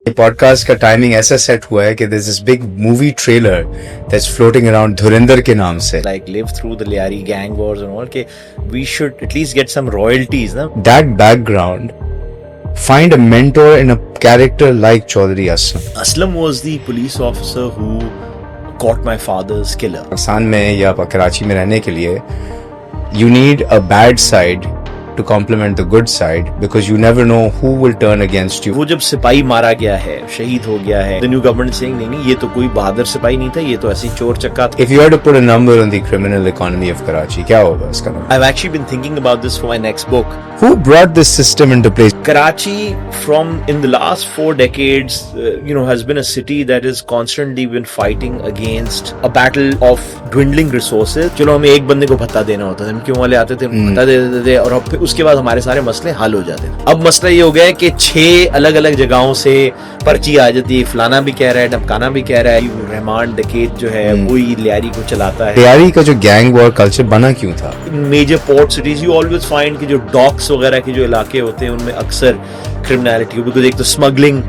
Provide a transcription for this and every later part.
ये पॉडकास्ट का टाइमिंग ऐसा सेट हुआ है कि there's this big movie trailer that's floating around धुरंधर के नाम से. Like live through the Liari gang wars and all. Okay, we should at least get some royalties, na? That background, find a mentor in a character like Chaudhry Aslam. Aslam was the police officer who caught my father's killer. Pakistan में या कराची में रहने के लिए you need a bad side to complement the good side because you never know who will turn against you. वो जब सिपाही मारा गया है, शहीद हो गया है, the new government saying नहीं ये तो कोई बहादुर सिपाही नहीं था, ये तो ऐसी चोर चक्का था. If you had to put a number on the criminal economy of Karachi, क्या होगा इसका number? I've actually been thinking about this for my next book. Who brought this system into place? Karachi, from in the last 4 decades, has been a city that has constantly been fighting against a battle of dwindling resources. चलो हमें एक बंदे को भत्ता देना होता था, हम क्यों वाले आते थे, भत्ता दे देते थे और फिर उसके बाद हमारे सारे मसले हल हो जाते थे. अब मसला ये हो गया है कि 6 अलग अलग जगहों से पर्ची आ जाती है, फलाना भी कह रहा है, ढमकाना भी कह रहा है, रहमान डकैत जो है वही लियारी को चलाता है. लियारी का जो गैंग वॉर कल्चर बना क्यों था? Major port cities you always find कि जो डॉक्स वगैरह के जो इलाके होते हैं उनमें अक्सर क्रिमिनलिटी, बिकॉज एक तो smuggling,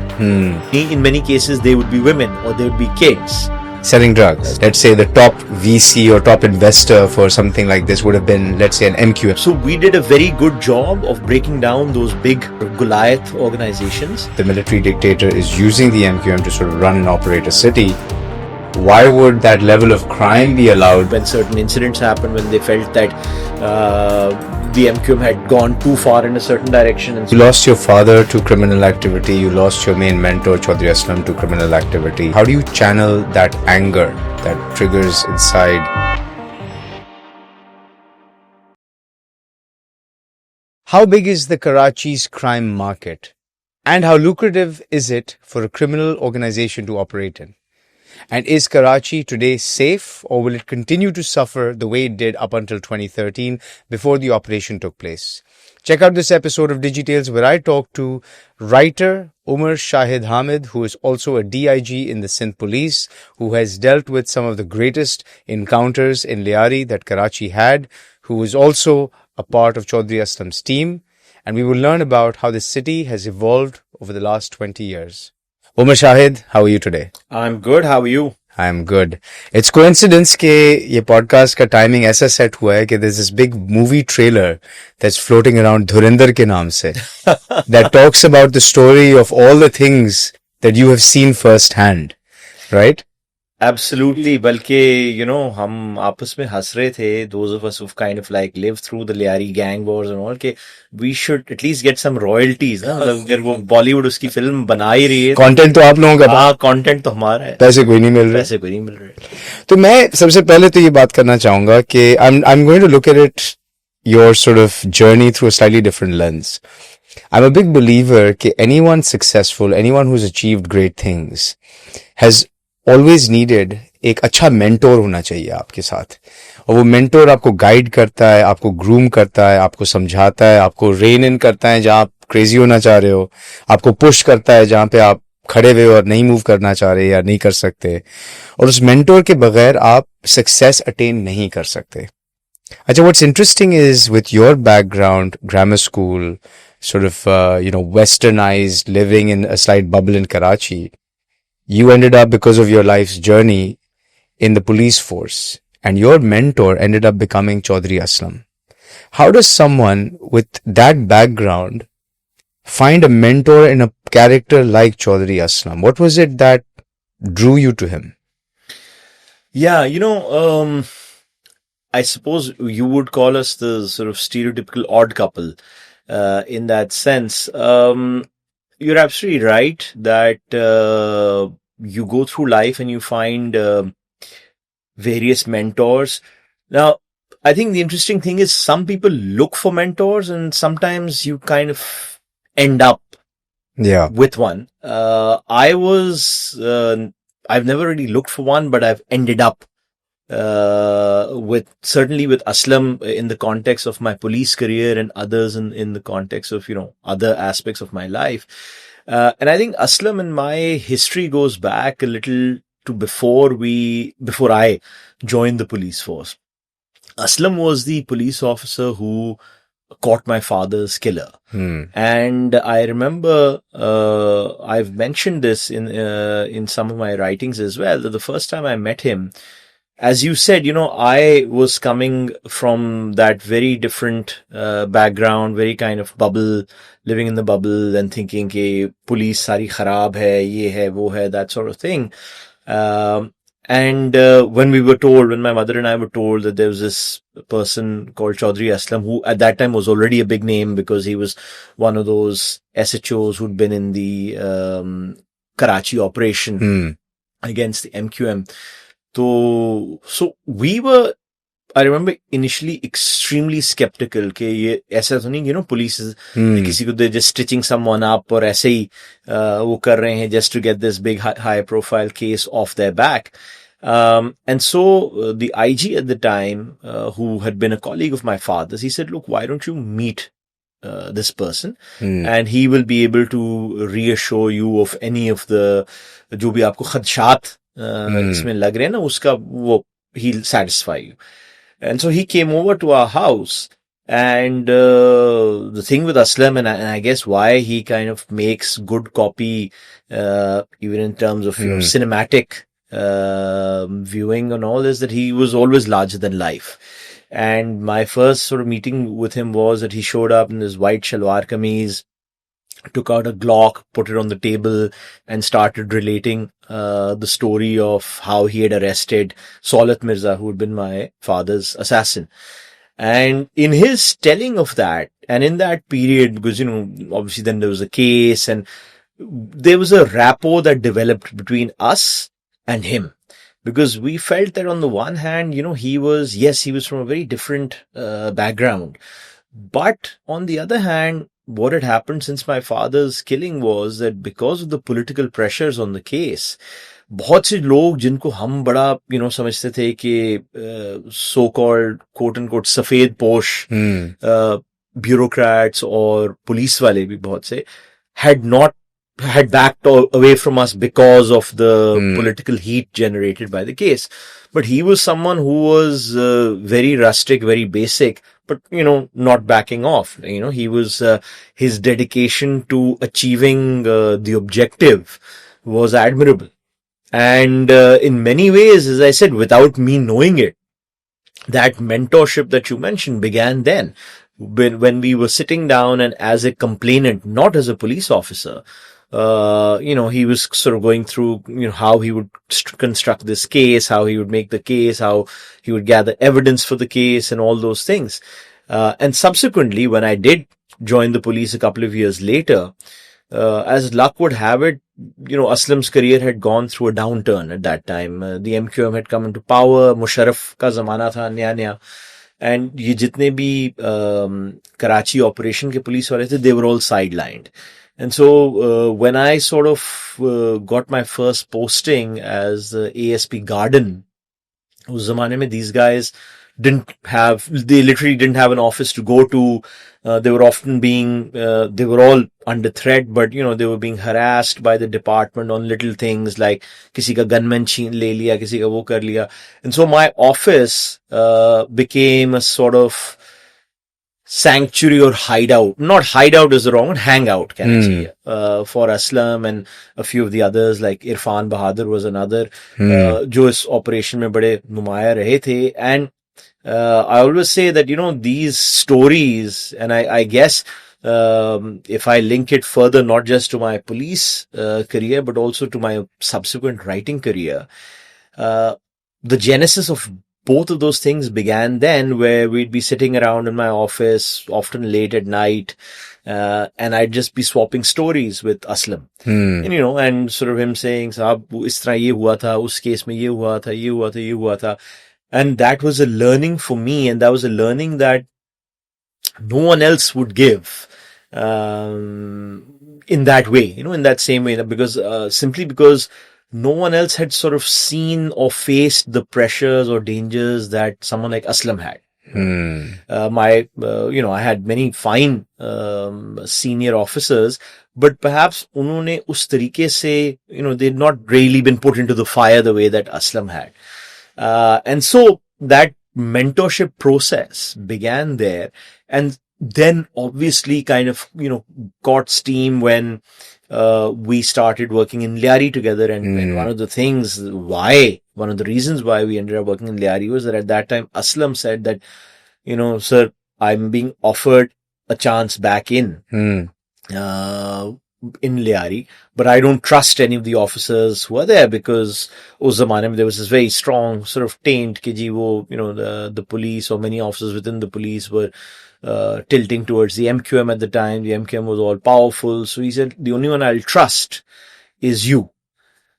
in many cases they would be women और they would be kids selling drugs. Let's say the top VC or top investor for something like this would have been, let's say, an MQM. So we did a very good job of breaking down those big Goliath organizations. The military dictator is using the MQM to sort of run and operate a city. Why would that level of crime be allowed? When certain incidents happened, when they felt that the MQM had gone too far in a certain direction. And you lost your father to criminal activity. You lost your main mentor, Chaudhry Aslam, to criminal activity. How do you channel that anger that triggers inside? How big is the Karachi's crime market? And how lucrative is it for a criminal organization to operate in? And is Karachi today safe, or will it continue to suffer the way it did up until 2013 before the operation took place? Check out this episode of DigiTales where I talk to writer Umar Shahid Hamid, who is also a DIG in the Sindh Police, who has dealt with some of the greatest encounters in Liari that Karachi had, who is also a part of Chaudhry Aslam's team, and we will learn about how the city has evolved over the last 20 years. Umar Shahid, how are you today? I'm good. How are you? I'm good. It's coincidence कि ये podcast का timing ऐसा set हुआ है कि there's this big movie trailer that's floating around धुरंधर के नाम से that talks about the story of all the things that you have seen firsthand, right? Absolutely. बल्कि हम आपस में हंस रहे थे, those of us who've kind of like lived through the Liari gang wars and all, कि we should at least get some royalties, ना? मतलब अगर वो बॉलीवुड उसकी फिल्म बना ही रही है, कंटेंट तो आप लोगों का, हाँ कंटेंट तो हमारा है, पैसे कोई नहीं मिल रहे. तो मैं सबसे पहले तो ये बात करना चाहूंगा कि I'm going to look at it your sort of journey through a slightly different lens. I'm a big believer कि anyone successful, anyone who's achieved great things has always needed एक अच्छा मेंटोर होना चाहिए आपके साथ, और वो मेंटोर आपको गाइड करता है, आपको ग्रूम करता है, आपको समझाता है, आपको रेन इन करता है जहां आप क्रेजी होना चाह रहे हो, आपको पुश करता है जहां पे आप खड़े हुए और नहीं मूव करना चाह रहे या नहीं कर सकते, और उस मेंटोर के बगैर आप सक्सेस अटेन नहीं कर सकते. अच्छा, what's interesting is with your background, grammar school, sort of westernized, living in a slight bubble in Karachi, you ended up, because of your life's journey, in the police force, and your mentor ended up becoming Chaudhry Aslam. How does someone with that background find a mentor in a character like Chaudhry Aslam? What was it that drew you to him? Yeah, I suppose you would call us the sort of stereotypical odd couple in that sense. You're absolutely right that you go through life and you find various mentors. Now, I think the interesting thing is some people look for mentors and sometimes you kind of end up with one. I've never really looked for one, but I've ended up certainly with Aslam in the context of my police career and others in the context of, other aspects of my life. And I think Aslam and my history goes back a little to before I joined the police force. Aslam was the police officer who caught my father's killer. And I remember, I've mentioned this in some of my writings as well, that the first time I met him, as you said, I was coming from that very different background, very kind of bubble, living in the bubble and thinking कि police सारी खराब है, ये है, वो है, that sort of thing. And when my mother and I were told that there was this person called Chaudhry Aslam, who at that time was already a big name because he was one of those SHOs who'd been in the Karachi operation against the MQM. So we were, I remember initially extremely skeptical कि ये ऐसा तो नहीं, police is किसी को they're just stitching someone up और ऐसे ही वो कर रहे हैं just to get this big high profile case off their back. And so the IG at the time, who had been a colleague of my father's, he said, look, why don't you meet this person and he will be able to reassure you of any of the जो भी आपको खदशात इसमें लग रहे हैं ना, उसका वो he'll satisfy you. And so he came over to our house, and the thing with Aslam, and I guess why he kind of makes good copy, even in terms of cinematic viewing and all, is that he was always larger than life. And my first sort of meeting with him was that he showed up in his white shalwar kameez, took out a Glock, put it on the table, and started relating the story of how he had arrested Saulat Mirza, who had been my father's assassin. And in his telling of that, and in that period, because, obviously then there was a case, and there was a rapport that developed between us and him. Because we felt that on the one hand, he was from a very different background. But on the other hand, what had happened since my father's killing was that because of the political pressures on the case, बहुत से लोग जिनको हम बड़ा समझते थे कि so-called quote-unquote सफेद पोश bureaucrats और पुलिस वाले भी बहुत से had backed away from us because of the political heat generated by the case. But he was someone who was very rustic, very basic, but, not backing off. He was, his dedication to achieving the objective was admirable. And in many ways, as I said, without me knowing it, that mentorship that you mentioned began then. When we were sitting down and as a complainant, not as a police officer, he was sort of going through, how he would construct this case, how he would make the case, how he would gather evidence for the case and all those things. And subsequently, when I did join the police a couple of years later, as luck would have it, Aslam's career had gone through a downturn at that time. The MQM had come into power, Musharraf ka zamana tha, naya. And ye jitne bhi Karachi operation ke police wale the, they were all sidelined. And so when I sort of got my first posting as ASP Garden, us zamane mein these guys they literally didn't have an office to go to. They were often they were all under threat, but they were being harassed by the department on little things like किसी का gunman छीन ले लिया, किसी का वो कर लिया. And so my office became a sort of sanctuary or hideout. Not hideout is the wrong word, hangout for Aslam and a few of the others, like Irfan Bahadur was another, जो इस operation में बड़े नुमाया रहे थे. And I always say that, these stories, and I guess, if I link it further, not just to my police career, but also to my subsequent writing career, the genesis of both of those things began then, where we'd be sitting around in my office, often late at night, and I'd just be swapping stories with Aslam. And, and sort of him saying, "Saab, is tarah ye hua tha, us case mein ye hua tha, ye hua tha, ye hua tha." And that was a learning for me, and that was a learning that no one else would give in that way, in that same way, because simply because no one else had sort of seen or faced the pressures or dangers that someone like Aslam had. I had many fine senior officers, but perhaps unhone us tarike se, they'd not really been put into the fire the way that Aslam had. And so that mentorship process began there. And then obviously kind of, caught steam when we started working in Lyari together. And one of the reasons why we ended up working in Lyari was that at that time, Aslam said that, sir, I'm being offered a chance back in Lyari, but I don't trust any of the officers who are there, because us zamane mein there was this very strong sort of taint ki ji wo, the police or many officers within the police were tilting towards the MQM at the time. The MQM was all powerful. So he said, the only one I'll trust is you.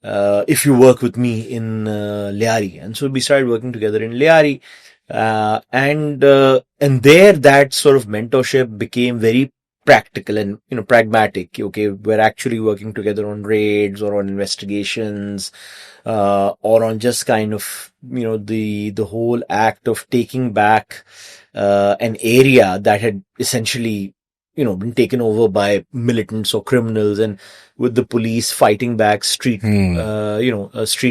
If you work with me in Lyari. And so we started working together in Lyari. And there that sort of mentorship became very practical and, pragmatic. Okay, we're actually working together on raids or on investigations, or on just kind of, the whole act of taking back an area that had essentially, been taken over by militants or criminals, and with the police fighting back street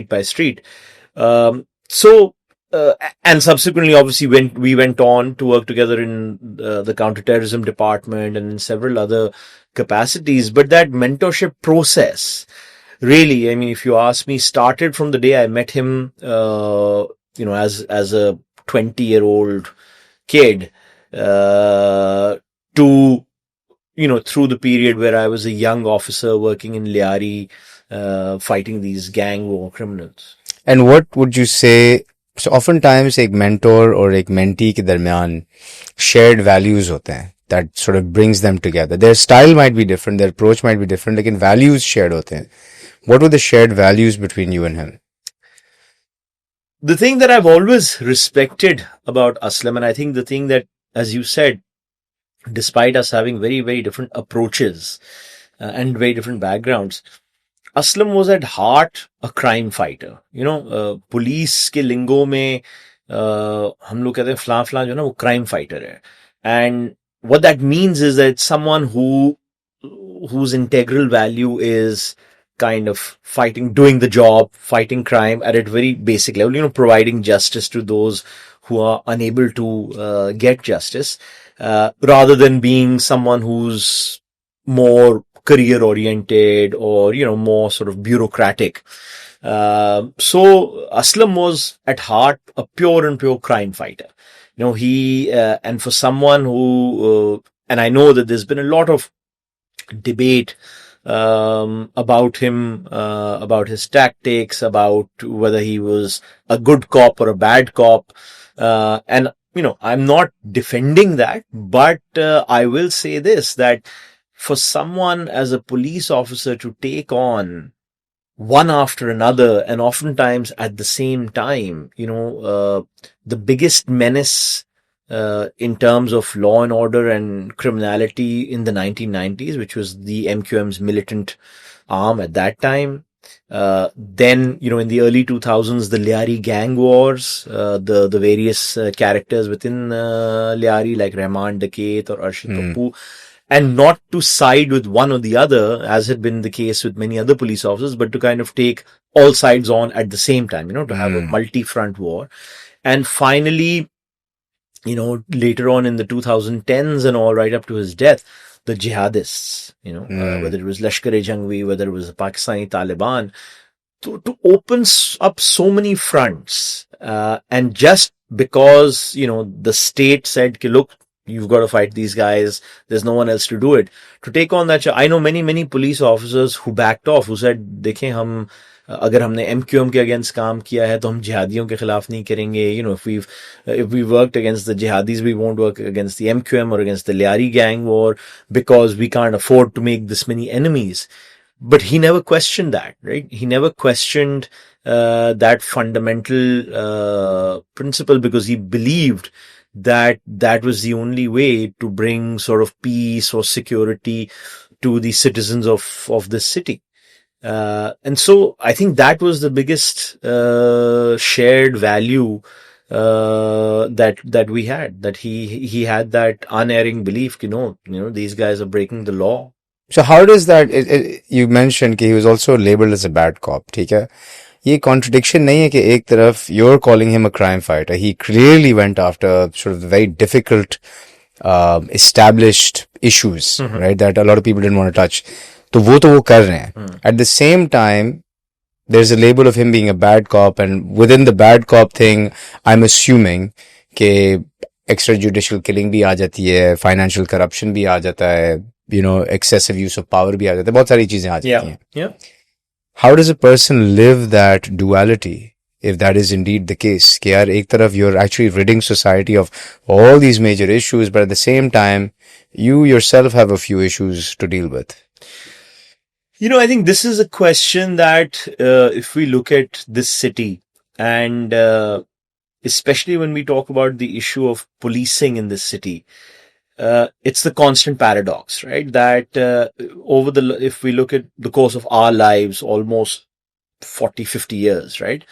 by street. And subsequently, obviously, we went on to work together in the counterterrorism department and in several other capacities. But that mentorship process, really, I mean, if you ask me, started from the day I met him, as a 20-year-old kid, to, through the period where I was a young officer working in Lyari, fighting these gang war criminals. And what would you say? So oftentimes एक mentor और एक mentee के दरमियान shared values होते हैं that sort of brings them together. Their style might be different, their approach might be different, लेकिन values shared होते हैं. What were the shared values between you and him? The thing that I've always respected about Aslam, and I think the thing that, as you said, despite us having very, very different approaches and very different backgrounds, Aslam was at heart a crime fighter. Police के लिंगो में हम लोग कहते हैं फ्ला फ्ला जो ना वो crime fighter है. And what that means is that it's someone whose integral value is kind of doing the job, fighting crime at a very basic level, providing justice to those who are unable to get justice, rather than being someone who's more career oriented or, more sort of bureaucratic. So Aslam was at heart a pure and pure crime fighter. He, and for someone who, and I know that there's been a lot of debate, about him, about his tactics, about whether he was a good cop or a bad cop. And, I'm not defending that, but, I will say this, that for someone as a police officer to take on one after another, and oftentimes at the same time, the biggest menace in terms of law and order and criminality in the 1990s, which was the MQM's militant arm at that time. Then, in the early 2000s, the Lyari gang wars, the various characters within Lyari, like Rahman Daket or Arshid Pappu, and not to side with one or the other, as had been the case with many other police officers, but to kind of take all sides on at the same time, to have a multi-front war. And finally, later on in the 2010s and all, right up to his death, the jihadists, whether it was Lashkar-e-Jhangvi, whether it was the Pakistani Taliban, to open up so many fronts, and just because, the state said, look, you've got to fight these guys, there's no one else to do it, to take on that. I know many police officers who backed off, who said, देखें हम अगर हमने MQM के against काम किया है तो हम जिहादियों के खिलाफ नहीं करेंगे. If we worked against the jihadis, we won't work against the MQM or against the Lyari gang war, because we can't afford to make this many enemies. But he never questioned that, right? He never questioned that fundamental principle, because he believed that was the only way to bring sort of peace or security to the citizens of this city. And so I think that was the biggest shared value that we had, that he had that unerring belief, these guys are breaking the law. So how does that, you mentioned that he was also labeled as a bad cop, ठीक है? ये contradiction नहीं है कि एक तरफ you're calling him a crime fighter. He clearly went after sort of the very difficult established issues, right, that a lot of people didn't want to touch. तो वो कर रहे हैं. At the same time, there's a label of him being a bad cop, and within the bad cop thing, I'm assuming कि extrajudicial killing भी आ जाती है, financial corruption भी आ जाता है, you know, excessive use of power भी आ जाता है, बहुत सारी चीजें आ जाती हैं. Yeah. How does a person live that duality, if that is indeed the case? कि यार एक तरफ you're actually ridding society of all these major issues, but at the same time, you yourself have a few issues to deal with. You know, I think this is a question that if we look at this city, and especially when we talk about the issue of policing in this city, it's the constant paradox, right? That if we look at the course of our lives, almost 40, 50 years, right?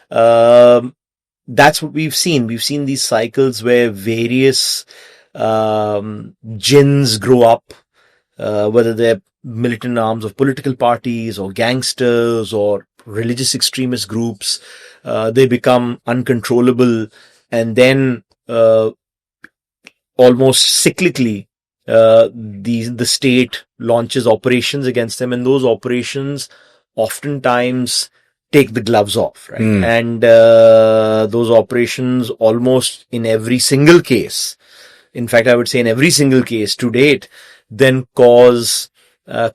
That's what we've seen. We've seen these cycles where various jinns grow up, whether they're militant arms of political parties or gangsters or religious extremist groups. They become uncontrollable, and then almost cyclically, the state launches operations against them, and those operations oftentimes take the gloves off, right? And those operations almost in every single case, in fact, I would say in every single case to date, then cause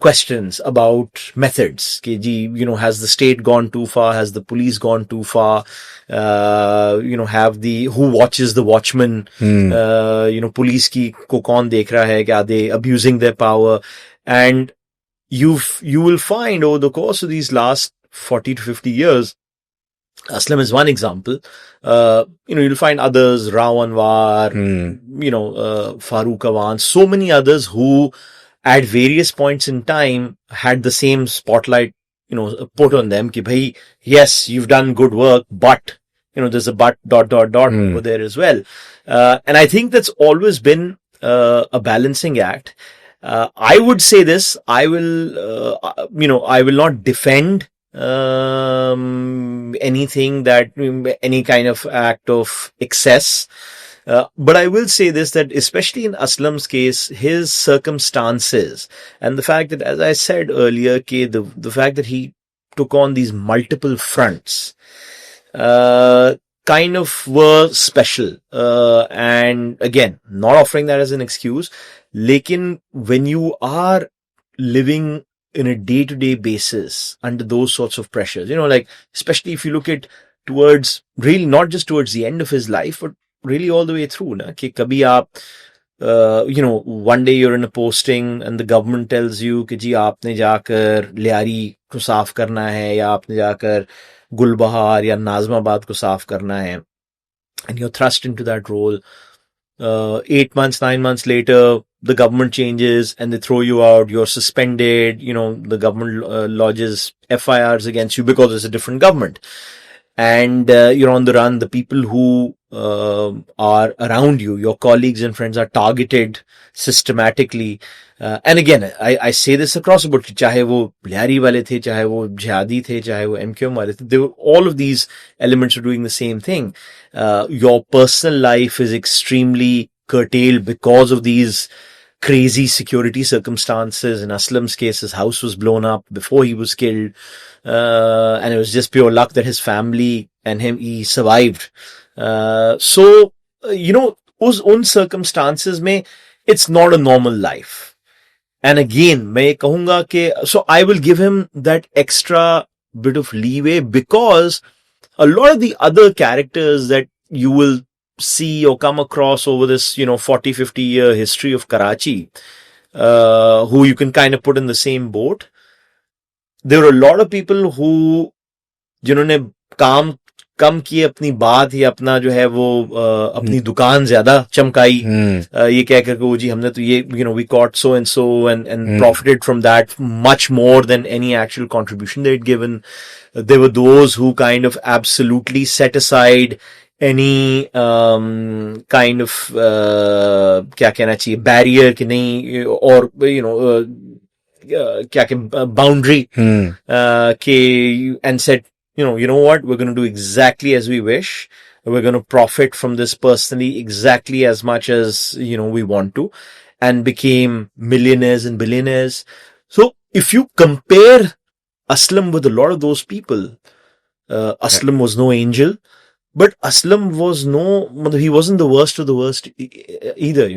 questions about methods. You know, has the state gone too far? Has the police gone too far? You know, who watches the watchman? You know, police ko kaun dekh raha hai? Are they abusing their power? And you will find over the course of these last 40 to 50 years, Aslam is one example. You know, you'll find others, Rao Anwar, you know, Farooq Awan, so many others who at various points in time had the same spotlight, you know, put on them. Ki bhai, yes, you've done good work, but, you know, there's a but, ... over there as well. And I think that's always been a balancing act. I would say this, I will not defend anything any kind of act of excess. But I will say this, that especially in Aslam's case, his circumstances and the fact that, as I said earlier, the fact that he took on these multiple fronts, kind of were special. And again, not offering that as an excuse, lekin when you are living in a day-to-day basis under those sorts of pressures, you know, like, especially if you look at towards, really not just towards the end of his life, but really all the way through, na, कि कभी आप, you know, one day you're in a posting and the government tells you कि जी आपने जाकर लियारी को साफ करना है, या आपने जाकर गुलबहार या नाज़माबाद को साफ करना है, and you're thrust into that role. 8 months, 9 months later, the government changes and they throw you out, you're suspended, you know, the government lodges FIRs against you because it's a different government. And you're on the run. The people who are around you, your colleagues and friends, are targeted systematically. And again, I say this across the board, चाहे वो लियारी वाले थे, चाहे वो जिहादी थे, चाहे वो MQM वाले थे, all of these elements are doing the same thing. Your personal life is extremely curtailed because of these crazy security circumstances. In Aslam's case, his house was blown up before he was killed. And it was just pure luck that his family and he survived. So, you know, उन circumstances में, it's not a normal life. And again, मैं कहूँगा कि, so I will give him that extra bit of leeway, because a lot of the other characters that you will see or come across over this, you know, 40, 50 year history of Karachi, who you can kind of put in the same boat. There were a lot of people who, जिन्होंने काम कम किए, अपनी बात या अपना जो है वो अपनी दुकान ज्यादा चमकाई, ये कह करके वो जी हमने तो ये, you know, we caught so and so and profited from that much more than any actual contribution they'd given. There were those who kind of absolutely set aside any kind of क्या कहना चाहिए, barrier कि नहीं, or you know boundary and said, you know what, we're going to do exactly as we wish. we're going to profit from this personally exactly as much as, we want to, and became millionaires and billionaires. So if you compare Aslam with a lot of those people, Aslam was no angel, but Aslam was he wasn't the worst of the worst either,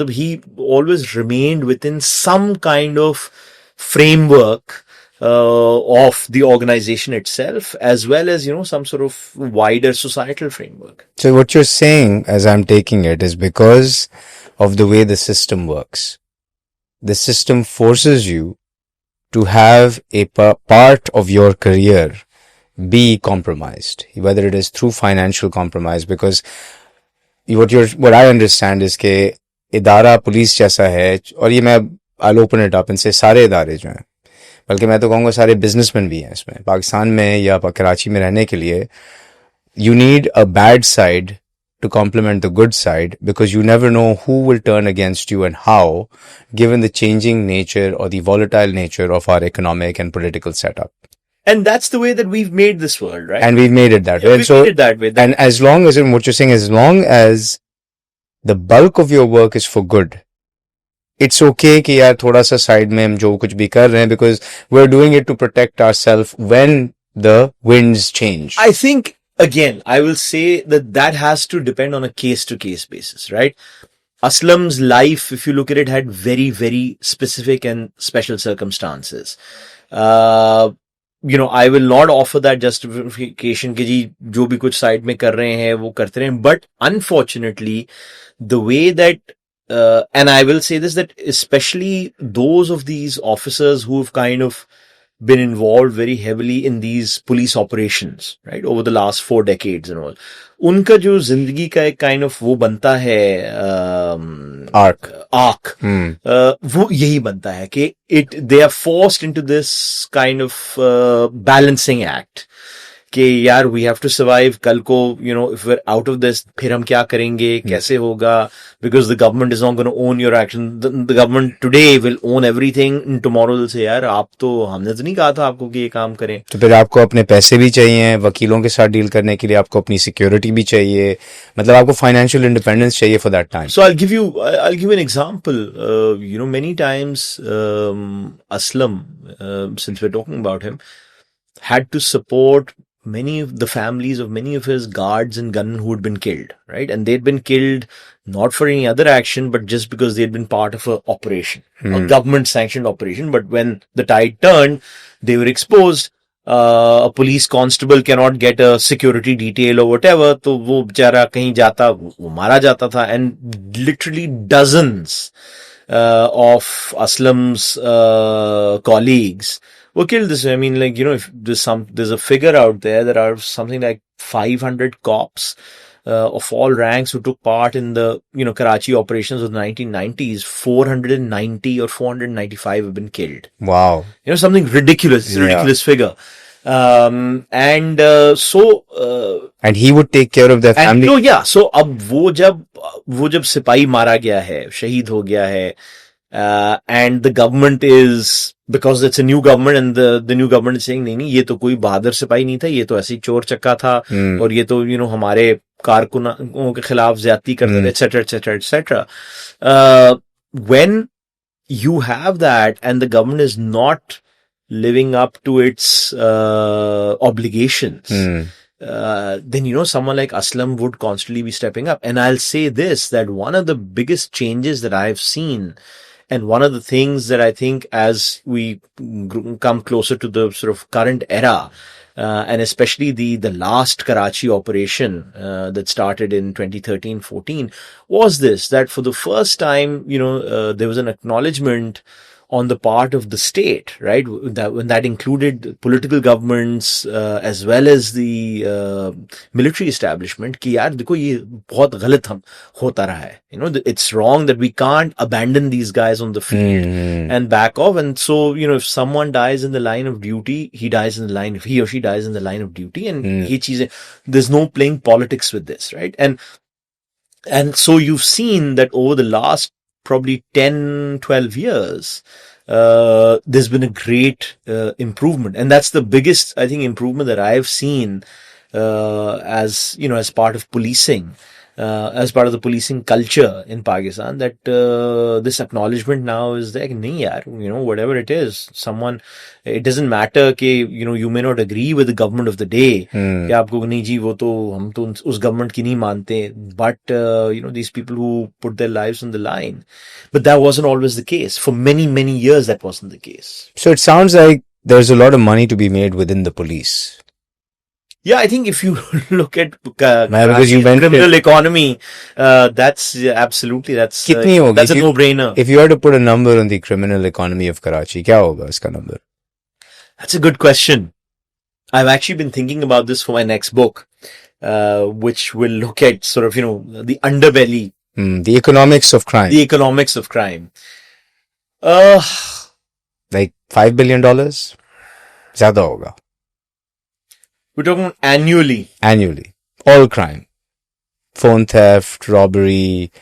he always remained within some kind of framework of the organization itself, as well as, some sort of wider societal framework. So what you're saying, as I'm taking it, is because of the way the system works. The system forces you to have a part of your career be compromised, whether it is through financial compromise, because what I understand is कि इदारा police जैसा है, और ये मैं I'll open it up and say सारे इदारे जो हैं, बल्कि मैं तो कहूँगा सारे बिजनेसमैन भी हैं इसमें, पाकिस्तान में या कराची में रहने के लिए you need a bad side to complement the good side, because you never know who will turn against you and how, given the changing nature or the volatile nature of our economic and political setup. And that's the way that we've made this world, right? And we've made it that way. We've made it that way. And as long as, what you're saying, as long as the bulk of your work is for good, it's okay कि यार थोड़ा सा side में हम जो कुछ भी कर रहे हैं, because we're doing it to protect ourselves when the winds change. I think, again, I will say that has to depend on a case-to-case basis, right? Aslam's life, if you look at it, had very, very specific and special circumstances. I will not offer that justification कि जी जो भी कुछ side में कर रहे हैं वो करते रहें, but unfortunately the way that and I will say this, that especially those of these officers who've kind of been involved very heavily in these police operations, right, over the last 4 decades and all, उनका जो जिंदगी का एक kind of वो बनता है arc, वो यही बनता है कि they are forced into this kind of balancing act कि यार we have to survive, कल को if we're out of this फिर हम क्या करेंगे, कैसे होगा, because the government is not going to own your action. The government today will own everything, and tomorrow they'll say यार आप तो हमने तो नहीं कहा था आपको कि ये काम करें. तो फिर आपको अपने पैसे भी चाहिए, वकीलों के साथ डील करने के लिए आपको अपनी सिक्योरिटी भी चाहिए, मतलब आपको फाइनेंशियल इंडिपेंडेंस चाहिए for that time. So I'll give you an example. Many times Aslam, since we're talking about him, had to support many of the families of many of his guards and gunmen who had been killed, right? And they'd been killed not for any other action, but just because they'd been part of an operation, a government-sanctioned operation. But when the tide turned, they were exposed. A police constable cannot get a security detail or whatever, तो वो बेचारा कहीं जाता, वो मारा जाता था. And literally dozens of Aslam's colleagues were killed this way. I mean, if there's a figure out there, there are something like 500 cops of all ranks who took part in the, Karachi operations of the 1990s. 490 or 495 have been killed. Wow. Something ridiculous. It's a ridiculous figure. And he would take care of their family. So अब वो जब सिपाही मारा गया है, शहीद हो गया है, and the government is, because it's a new government and the new government is saying नहीं ये तो कोई बहादुर सिपाही नहीं था, ये तो ऐसे ही चोर चक्का था, और ये तो हमारे कारकुनों के खिलाफ ज्यादती करते थे, etc. etc. When you have that and the government is not living up to its obligations, then someone like Aslam would constantly be stepping up. And I'll say this, that one of the biggest changes that I've seen, and one of the things that I think as we come closer to the sort of current era, and especially the last Karachi operation that started in 2013-14, was this, that for the first time, there was an acknowledgement on the part of the state, right? That included political governments as well as the military establishment. कि यार देखो ये बहुत गलत होता रहा है. It's wrong that we can't abandon these guys on the field and back off. And so, if someone dies in the line of duty, he or she dies in the line of duty, and ये चीजें, there's no playing politics with this, right? And so you've seen that over the last probably 10-12 years, there's been a great improvement, and that's the biggest, I think, improvement that I've seen as as part of policing, as part of the policing culture in Pakistan, that this acknowledgement now is there. Nahi yaar, whatever it is, it doesn't matter कि you may not agree with the government of the day, कि आपको नहीं जी वो तो हम तो उस government की नहीं मानते, but these people who put their lives on the line. But that wasn't always the case. For many years that wasn't the case. So it sounds like there's a lot of money to be made within the police. Yeah, I think if you look at because you mentioned criminal economy, that's absolutely कितनी होगी? that's a no-brainer. If you had to put a number on the criminal economy of Karachi, क्या होगा इसका number? That's a good question. I've actually been thinking about this for my next book, which will look at sort of the underbelly, the economics of crime. the economics of crime. Like $5 billion? ज़्यादा होगा. We're talking annually. Annually. All crime. Phone theft, robbery.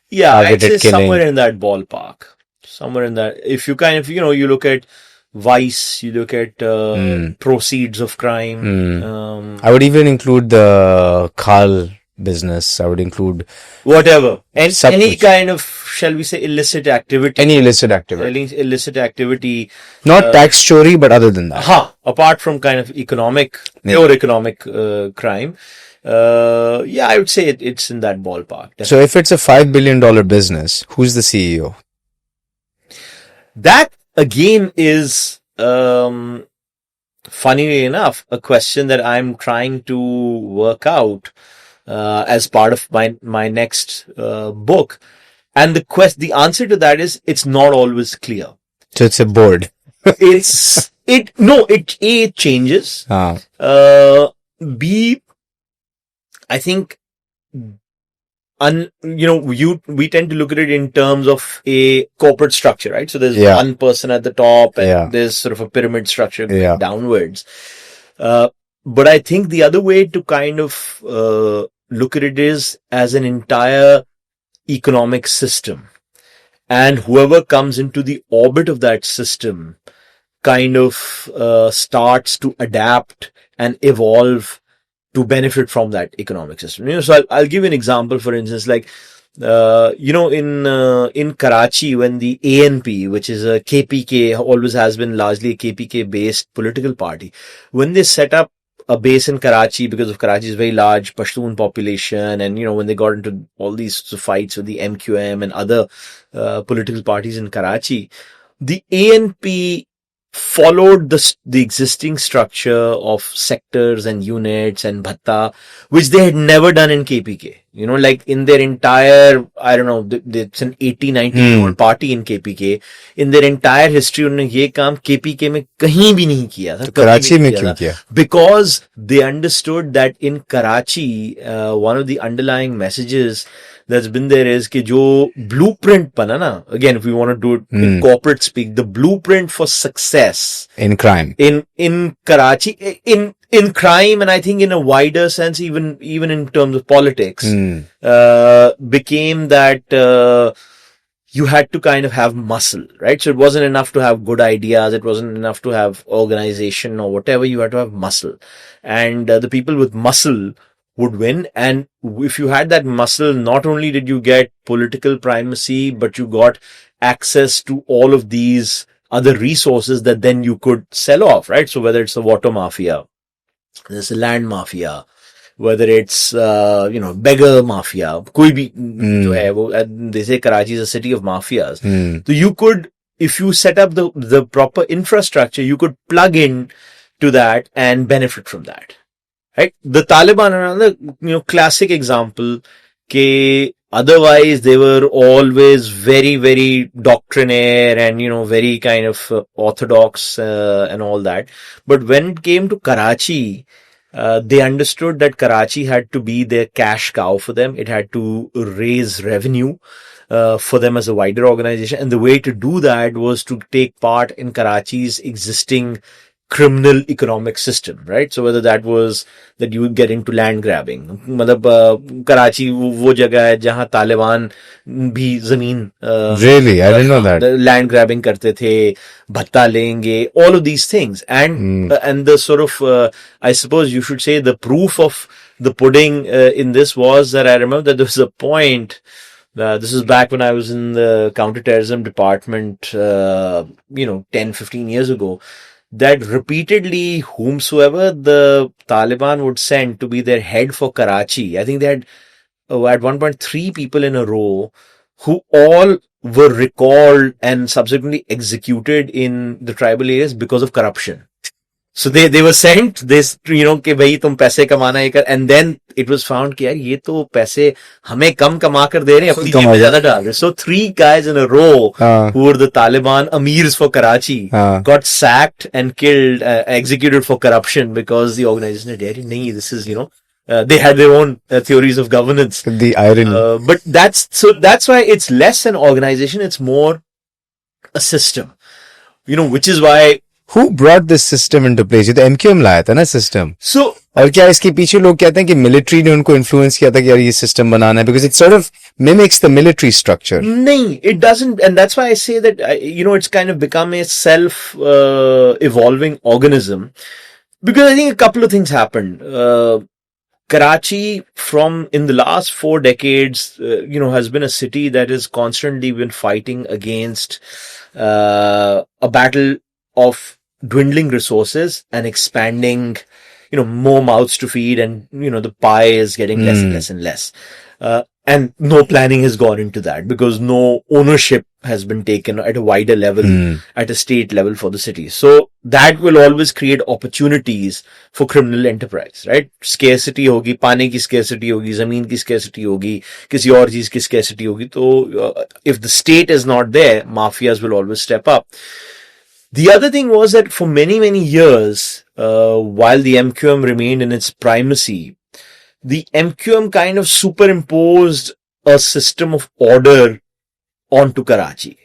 Yeah, I'd say targeted killing. somewhere in that ballpark. Somewhere in that. If you kind of, you look at vice, you look at proceeds of crime. I would even include the khal business. I would include Whatever. And Sab any kuch. kind of, shall we say, illicit activity. any illicit activity. Any illicit activity. Not tax chori, but other than that. Apart from kind of pure economic crime. I would say it's in that ballpark. So if it's a $5 billion business, who's the CEO? That again is, funnily enough, a question that I'm trying to work out as part of my next book. And the answer to that is it's not always clear. So it's a board. It changes. B, I think, we tend to look at it in terms of a corporate structure, right? So there's one person at the top and there's sort of a pyramid structure going downwards. But I think the other way to kind of look at it is as an entire economic system. And whoever comes into the orbit of that system kind of starts to adapt and evolve to benefit from that economic system. So I'll give you an example. For instance, like in Karachi, when the ANP, which is a KPK, always has been largely a KPK based political party, when they set up a base in Karachi, because of Karachi's very large Pashtun population, and when they got into all these fights with the MQM and other political parties in Karachi, the ANP followed the existing structure of sectors and units and bhatta, which they had never done in KPK. Like in their entire, I don't know, it's an 80-90-year-old party in KPK. In their entire history, उन्होंने ये काम KPK में कहीं भी नहीं किया था. कराची में क्यों किया? Because they understood that in Karachi, one of the underlying messages that's been there is कि जो blueprint बना ना, again, if we want to do it in corporate speak, the blueprint for success in crime, in Karachi, in crime, and I think in a wider sense, even in terms of politics, became that you had to kind of have muscle, right? So it wasn't enough to have good ideas. It wasn't enough to have organization or whatever. You had to have muscle, and the people with muscle would win. And if you had that muscle, not only did you get political primacy, but you got access to all of these other resources that then you could sell off, right? So whether it's the water mafia, there's a land mafia, whether it's, beggar mafia, koi bhi, jo hai, they say Karachi is a city of mafias. So you could, if you set up the proper infrastructure, you could plug in to that and benefit from that. Right? The Taliban are another, classic example. Ke otherwise they were always very, very doctrinaire and, very kind of orthodox and all that. But when it came to Karachi, they understood that Karachi had to be their cash cow for them. It had to raise revenue for them as a wider organization. And the way to do that was to take part in Karachi's existing criminal economic system, right? So whether that was that you would get into land grabbing, मतलब कराची वो जगह है जहाँ तालिबान भी जमीन Really? I didn't know that. land grabbing करते थे, भत्ता लेंगे, all of these things, and the sort of I suppose you should say the proof of the pudding in this was that I remember that there was a point. This is back when I was in the counterterrorism department, 10, 15 years ago, that repeatedly whomsoever the Taliban would send to be their head for Karachi, I think they had at one point 3 people in a row who all were recalled and subsequently executed in the tribal areas because of corruption. So they were sent this, कि भाई तुम पैसे कमाना है कर, and then it was found कि यार ये तो पैसे हमें कम कमा कर दे रहे हैं, अपनी जेब में ज्यादा डाल रहे हैं. So 3 guys in a row who were the Taliban amirs for Karachi got sacked and killed, executed for corruption because the organization said, "यार नहीं, this is they had their own theories of governance." The irony. But that's why it's less an organization, it's more a system. Which is why. Who brought this system into place? ये तो MQM लाया था ना system. So और क्या इसके पीछे लोग कहते हैं कि military ने उनको influence किया था कि यार ये system बनाना है, because it sort of mimics the military structure. नहीं, it doesn't, and that's why I say that it's kind of become a self evolving organism, because I think a couple of things happened. Karachi, from in the last 4 decades, has been a city that has constantly been fighting against a battle of dwindling resources and expanding, more mouths to feed, and, the pie is getting less and less and less. And no planning has gone into that because no ownership has been taken at a wider level, at a state level for the city. So that will always create opportunities for criminal enterprise, right? Scarcity hogi, पानी की scarcity होगी, ज़मीन की scarcity होगी, किसी और चीज की scarcity होगी. तो if the state is not there, mafias will always step up. The other thing was that for many, many years, while the MQM remained in its primacy, the MQM kind of superimposed a system of order onto Karachi,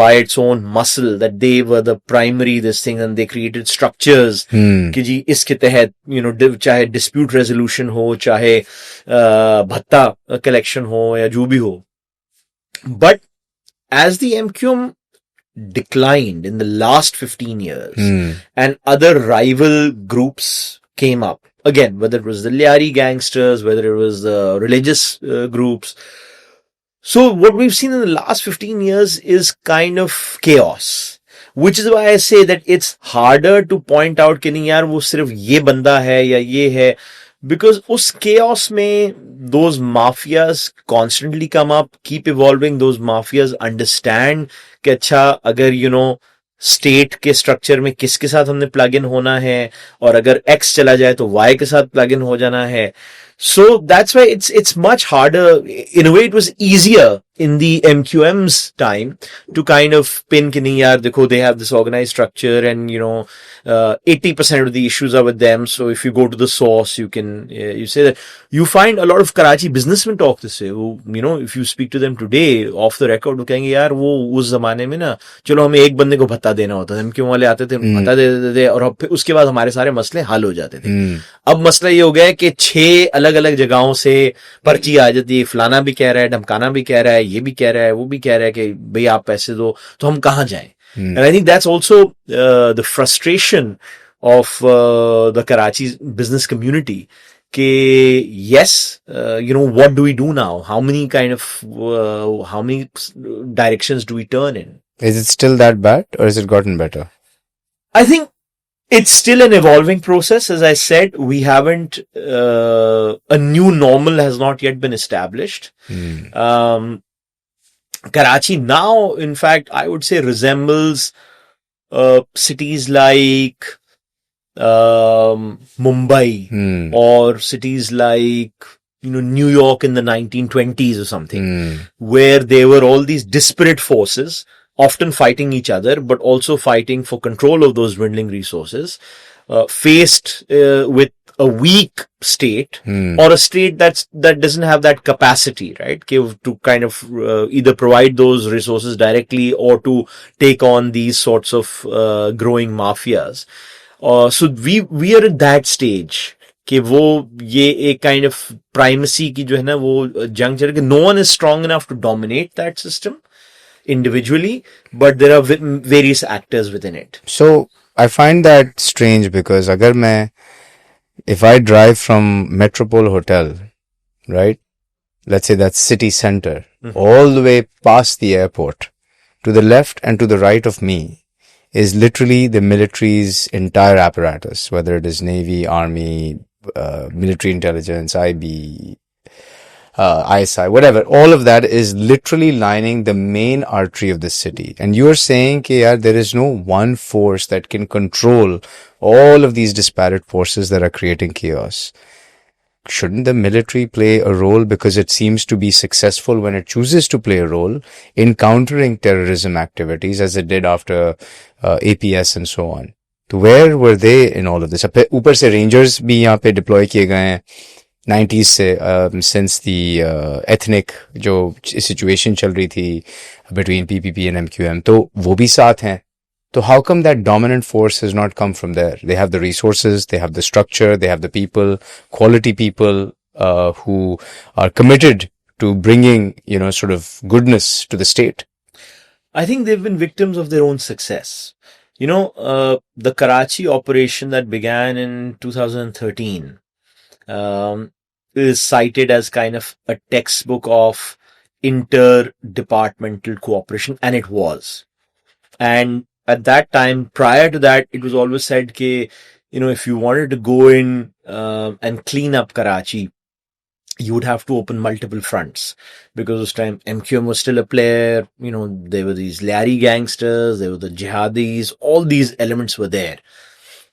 by its own muscle, that they were the primary this thing, and they created structures कि जी इसके तहत, चाहे dispute resolution हो, चाहे भत्ता collection हो, या जो भी हो. But as the MQM declined in the last 15 years and other rival groups came up, again, whether it was the Liari gangsters, whether it was the religious groups. So what we've seen in the last 15 years is kind of chaos, which is why I say that it's harder to point out कि नहीं यार वो सिर्फ ये बंदा है या ये है, because उस chaos में those mafias constantly come up, keep evolving. Those mafias understand कि अच्छा अगर स्टेट के स्ट्रक्चर में किसके साथ हमने प्लग इन होना है, और अगर X चला जाए तो Y के साथ प्लग इन हो जाना है. So that's why it's much harder. In a way, it was easier in the MQM's time to kind of pin कि नहीं यार देखो, they have this organized structure, and 80% of the issues are with them. So if you go to the source, you can you say that. You find a lot of Karachi businessmen talk this way. If you speak to them today off the record, वो कहेंगे यार वो उस जमाने में ना, चलो हमें एक बंदे को भत्ता देना होता था, MQM वाले आते थे, भत्ता दे देते थे, और फिर उसके बाद हमारे सारे मसले हल हो जाते थे. अब मसला ये हो गया है कि 6 अलग अलग जगहों से पर्ची आ जाती है, फलाना भी कह रहा है, ढमकाना भी कह रहा है, ये भी कह रहा है, वो भी कह रहा है कि भाई आप पैसे दो, तो हम कहाँ जाएं? And I think that's also the frustration of the Karachi business community. Yes, what do we do now? How many directions do we turn in? Is it still that bad, or has it gotten better? I think it's still an evolving process. As I said, we haven't, a new normal has not yet been established. Karachi now, in fact, I would say resembles cities like Mumbai or cities like New York in the 1920s or something, where there were all these disparate forces, often fighting each other, but also fighting for control of those dwindling resources, faced with a weak state or a state that doesn't have that capacity, right, to kind of either provide those resources directly or to take on these sorts of growing mafias. So we are at that stage कि वो ये एक kind of primacy की जो है ना वो जंग चल रही है. No one is strong enough to dominate that system individually, but there are various actors within it. So I find that strange because if I drive from Metropole Hotel, right? Let's say that's city center, all the way past the airport, to the left and to the right of me is literally the military's entire apparatus, whether it is Navy, Army, military intelligence, IB, ISI, whatever. All of that is literally lining the main artery of the city. And you are saying that there is no one force that can control all of these disparate forces that are creating chaos. Shouldn't the military play a role because it seems to be successful when it chooses to play a role in countering terrorism activities as it did after APS and so on? So where were they in all of this? ऊपर से rangers भी यहाँ पे deploy किए गए हैं 90s से since the ethnic जो situation चल रही थी between PPP and MQM, तो वो भी साथ हैं. So how come that dominant force has not come from there? They have the resources, they have the structure, they have the people, quality people who are committed to bringing, sort of goodness to the state. I think they've been victims of their own success. The Karachi operation that began in 2013 is cited as kind of a textbook of interdepartmental cooperation, and it was. And at that time, prior to that, it was always said that, if you wanted to go in and clean up Karachi, you would have to open multiple fronts. Because this time, MQM was still a player, there were these Larry gangsters, there were the jihadis, all these elements were there.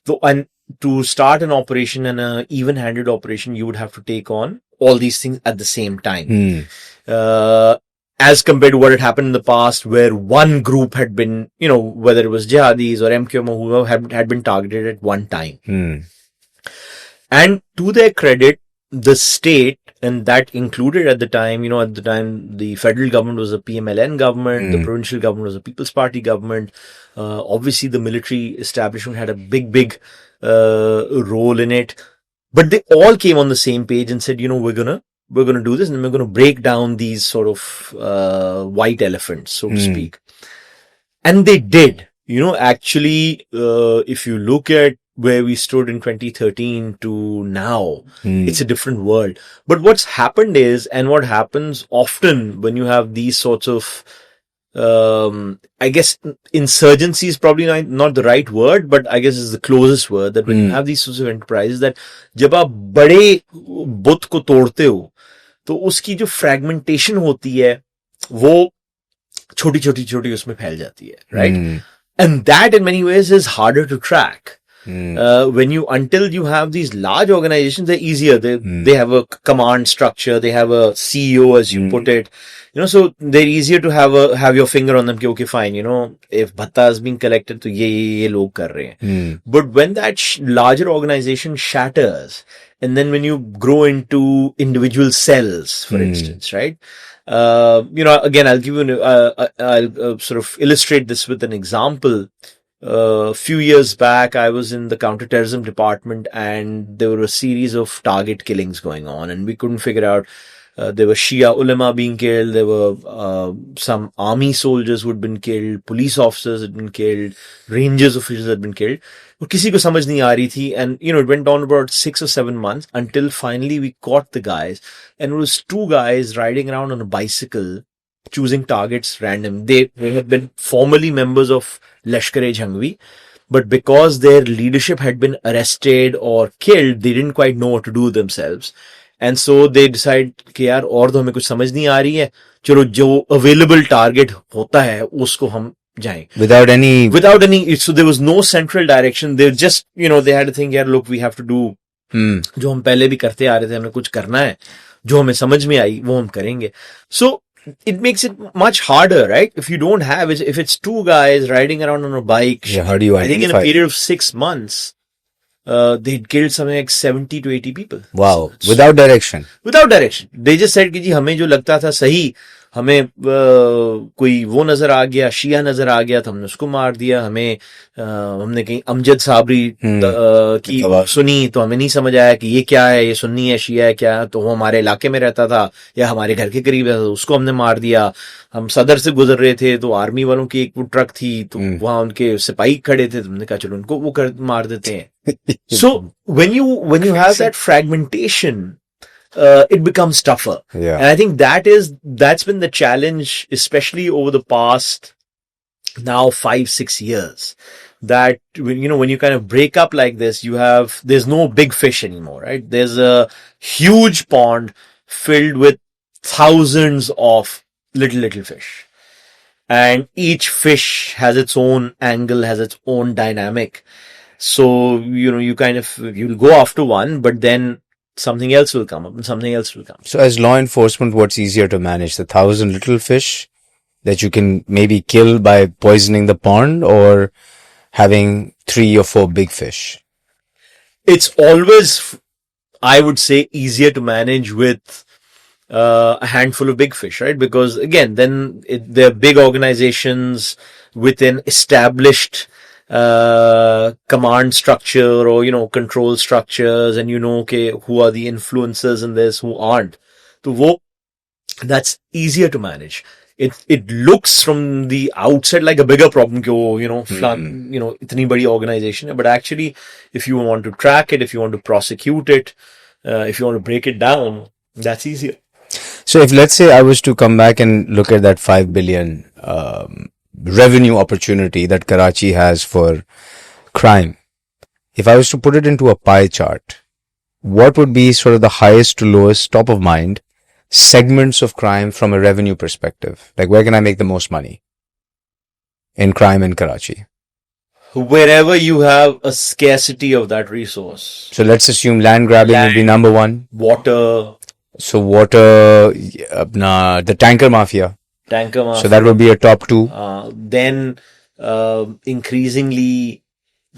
So, and to start an operation and an even-handed operation, you would have to take on all these things at the same time. As compared to what had happened in the past, where one group had been, whether it was jihadis or MQM or whoever had been targeted at one time. And to their credit, the state, and that included at the time, the federal government was a PMLN government, the provincial government was a People's Party government. Obviously, the military establishment had a big role in it. But they all came on the same page and said, we're going to do this and we're going to break down these sort of white elephants, so to speak. And they did. Actually, if you look at where we stood in 2013 to now, it's a different world. But what's happened is, and what happens often when you have these sorts of, I guess insurgency is probably not the right word, but I guess it's the closest word, that when you have these sorts of enterprises, that जब आप बड़े बुत को तोड़ते हो, तो उसकी जो fragmentation होती है, वो छोटी उसमें फैल जाती है, right? And that in many ways is harder to track. Until you have these large organizations, they're easier. They have a command structure. They have a CEO, as you put it. So they're easier to have your finger on them. Okay, fine. If bhatta is being collected, तो ये लोग कर रहे हैं. But when that larger organization shatters, and then when you grow into individual cells, for instance, right? Again, I'll give you, I'll sort of illustrate this with an example. A few years back, I was in the counterterrorism department and there were a series of target killings going on, and we couldn't figure out. There were Shia ulama being killed. There were some army soldiers who had been killed. Police officers had been killed. Rangers officials had been killed. But किसी को समझ नहीं आ रही थी. And, it went on about 6 or 7 months until finally we caught the guys. And it was 2 guys riding around on a bicycle, choosing targets random. They had been formerly members of Lashkar-e-Jhangvi, but because their leadership had been arrested or killed, they didn't quite know what to do themselves. And so they decide कि यार और तो हमें कुछ समझ नहीं आ रही है, चलो जो available target होता है उसको हम जाएं. Without any, so there was no central direction. They just, they had to think, यार look, we have to do जो हम पहले भी करते आ रहे थे, हमें कुछ करना है, जो हमें समझ में आई वो हम करेंगे. So it makes it much harder, right? If you don't have, if it's 2 guys riding around on a bike, how do you identify? I think in a period of 6 months, they'd killed something like 70 to 80 people. Wow. Without direction. They just said कि जी हमें जो लगता था सही, हमें कोई वो नजर आ गया, शिया नजर आ गया तो हमने उसको मार दिया, हमने कहीं अमजद साबरी की सुनी तो हमें नहीं समझ आया कि ये क्या है, ये सुन्नी है, शिया है क्या, तो वो हमारे इलाके में रहता था या हमारे घर के करीब रहता था, उसको हमने मार दिया। हम सदर से गुजर रहे थे तो आर्मी वालों की एक वो ट्रक थी, तो वहां उनके सिपाही खड़े थे, तो हमने कहा चलो उनको वो मार देते हैं। सो when you have that fragmentation, it becomes tougher. Yeah. And I think that's been the challenge, especially over the past now 5-6 years. That when you kind of break up like this, there's no big fish anymore, right? There's a huge pond filled with thousands of little fish. And each fish has its own angle, has its own dynamic. So, you'll go after one, but then something else will come up and something else will come. So as law enforcement, what's easier to manage? The 1,000 little fish that you can maybe kill by poisoning the pond, or having 3 or 4 big fish? It's always, I would say, easier to manage with a handful of big fish, right? Because again, then they're big organizations within established command structure or control structures, and okay, who are the influencers in this, who aren't. So that's easier to manage. It looks from the outside like a bigger problem कि वो इतनी बड़ी organization है, but actually if you want to track it, if you want to prosecute it, if you want to break it down, that's easier. So if, let's say, I was to come back and look at that 5 billion revenue opportunity that Karachi has for crime, if I was to put it into a pie chart, what would be sort of the highest to lowest, top of mind segments of crime from a revenue perspective? Like, where can I make the most money in crime in Karachi? Wherever you have a scarcity of that resource. So let's assume land grabbing would be number one. Water. So water, the tanker mafia. Tanker mafia. So that would be a top 2. Then increasingly,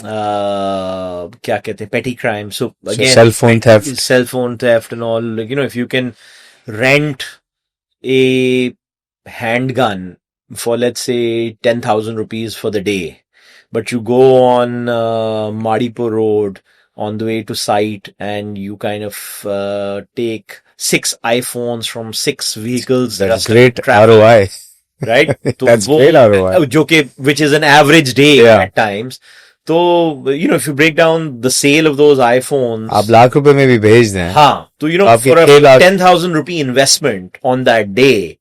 क्या कहते हैं, petty crime. So again, cell phone theft and all. Like, if you can rent a handgun for, let's say, 10,000 rupees for the day, but you go on Madipur Road on the way to site and you kind of take 6 iPhones from 6 vehicles. That's great ROI. Right? That's great ROI. Which is an average day at times. So, if you break down the sale of those iPhones, आप लाख रुपए में भी भेज दें. हाँ, so for a 10,000 rupee investment on that day,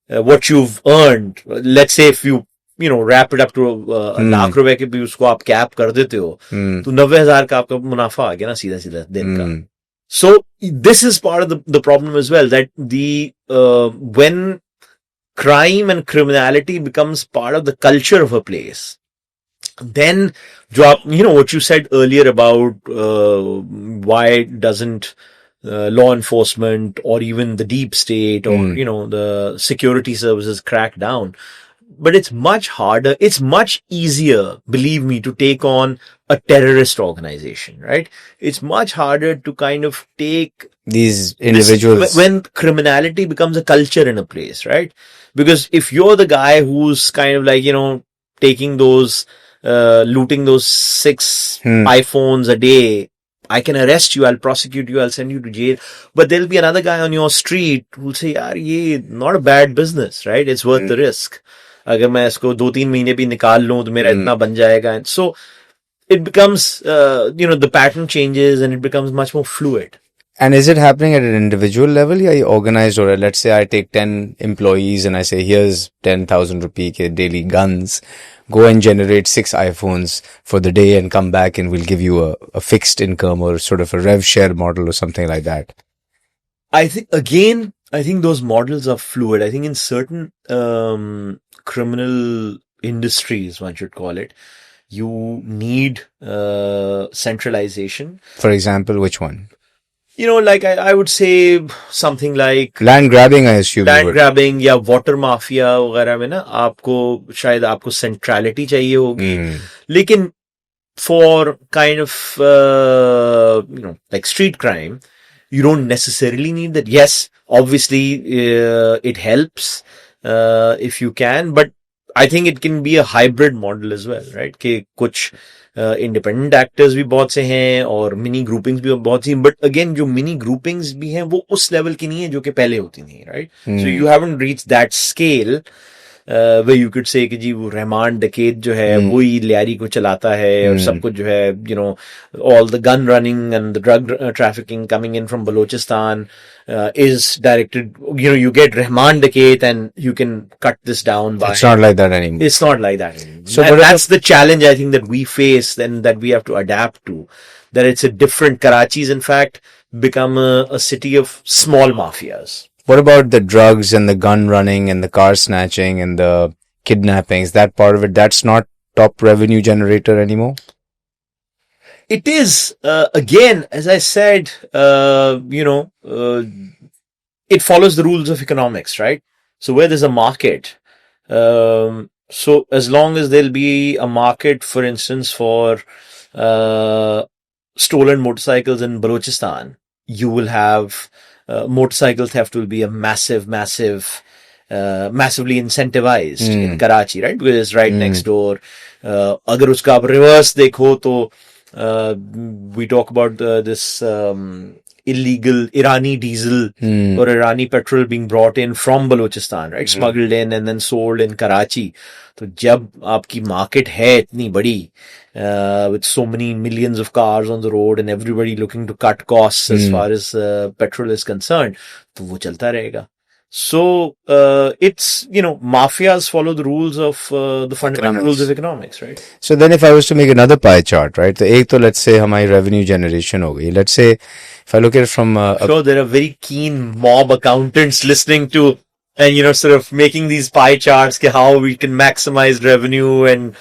what you've earned, let's say if you wrap it up to a lakh रुपए के भी उसको आप कैप कर देते हो, तो 90,000 का आपका मुनाफा आ गया ना सीधा दिन का. So this is part of the problem as well, that when crime and criminality becomes part of the culture of a place, then what you said earlier about why doesn't law enforcement or even the deep state or the security services crack down. But it's much harder, it's much easier, believe me, to take on a terrorist organization, right? It's much harder to kind of take these individuals when criminality becomes a culture in a place, right? Because if you're the guy who's kind of like, taking those looting those 6 iPhones a day, I can arrest you, I'll prosecute you, I'll send you to jail. But there'll be another guy on your street who'll say, yaar, ye not a bad business, right? It's worth the risk. अगर मैं इसको 2-3 महीने भी निकाल लूं तो मेरा इतना बन जाएगा. And so it becomes, the pattern changes and it becomes much more fluid. And is it happening at an individual level, or organized? Or let's say I take 10 employees and I say, here's 10,000 rupee ke daily guns. Go and generate 6 iPhones for the day and come back and we'll give you a fixed income or sort of a rev share model or something like that. I think those models are fluid. I think in certain criminal industries, one should call it, you need centralization. For example, which one? Like I would say something like land grabbing, I assume. Land grabbing या water mafia वगैरह में ना शायद आपको centrality चाहिए होगी. लेकिन for kind of like street crime, You don't necessarily need that. Yes, obviously, it helps, if you can, but I think it can be a hybrid model as well, right? कि कुछ independent actors भी बहुत से हैं और mini groupings भी बहुत सी, but again जो मिनी ग्रुपिंग्स भी हैं वो उस लेवल की नहीं है जो कि पहले होती थी, right? So you haven't reached that scale way you could say कि जी वो रहमान डकैत जो है वही लियारी को चलाता है और सब कुछ जो है, you know, all the gun running and the drug trafficking coming in from Balochistan is directed, you know, you get Rahman Dakait and you can cut this down by. It's not like that anymore. It's not like that anymore. So And that's the challenge I think that we face and that we have to adapt to. That it's a different, Karachi's in fact become a city of small mafias. What about the drugs and the gun running and the car snatching and the kidnappings? That part of it, that's not top revenue generator anymore? It is, again, as I said, you know, it follows the rules of economics, right? So where there's a market, so as long as there'll be a market, for instance, for stolen motorcycles in Balochistan, you will have motorcycle theft will be a massively incentivized in Karachi, right? Because it's right next door. अगर उसका आप reverse देखो तो we talk about this illegal Irani diesel or Irani petrol being brought in from Balochistan, right? Smuggled in and then sold in Karachi. तो जब आपकी market है इतनी बड़ी, with so many millions of cars on the road and everybody looking to cut costs as far as petrol is concerned, तो वो चलता रहेगा. So, it's, you know, mafias follow the rules of the fundamental rules of economics, right? So then if I was to make another pie chart, right? तो एक तो let's say हमारी revenue generation हो गई. Let's say if I look at it from sure, there are very keen mob accountants listening to and, you know, sort of making these pie charts, how we can maximize revenue and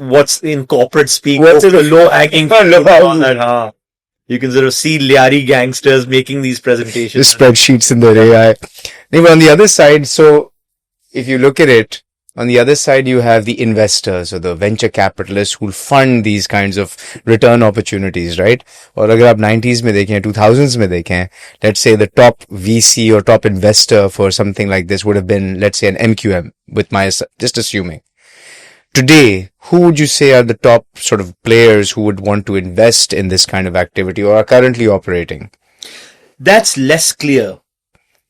what's in corporate speak. What's the low hanging low. You can sort of see Liari gangsters making these presentations. The spreadsheets in their AI. But on the other side, so if you look at it, on the other side, you have the investors or the venture capitalists who fund these kinds of return opportunities, right? Or अगर आप 90s में देखें, 2000s में देखें, let's say the top VC or top investor for something like this would have been, let's say, an MQM with my, just assuming. Today, who would you say are the top sort of players who would want to invest in this kind of activity or are currently operating? That's less clear.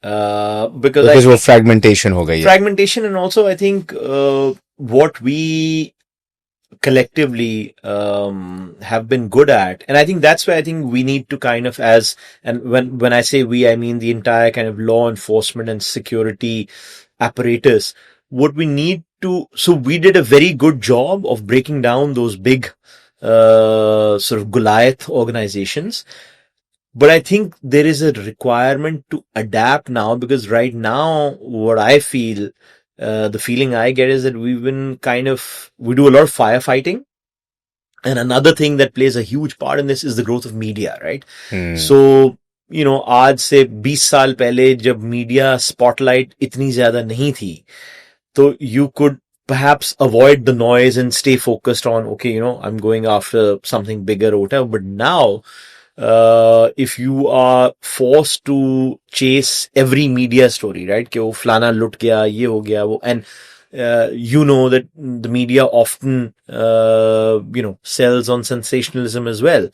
Because वो fragmentation हो गई है. Fragmentation, and also I think what we collectively have been good at, and I think that's where I think we need to kind of, as, and when I say we, I mean the entire kind of law enforcement and security apparatus. What we need to, so we did a very good job of breaking down those big sort of Goliath organizations. But I think there is a requirement to adapt now, because right now, what I feel, the feeling I get is that we've been we do a lot of firefighting. And another thing that plays a huge part in this is the growth of media, right? So, you know, आज से 20 साल पहले जब media spotlight इतनी ज़्यादा नहीं थी, so you could perhaps avoid the noise and stay focused on, okay, you know, I'm going after something bigger or whatever. But now, if you are forced to chase every media story, right? कि वो फलाना लुट गया, ये हो गया, वो, and you know that the media often, you know, sells on sensationalism as well.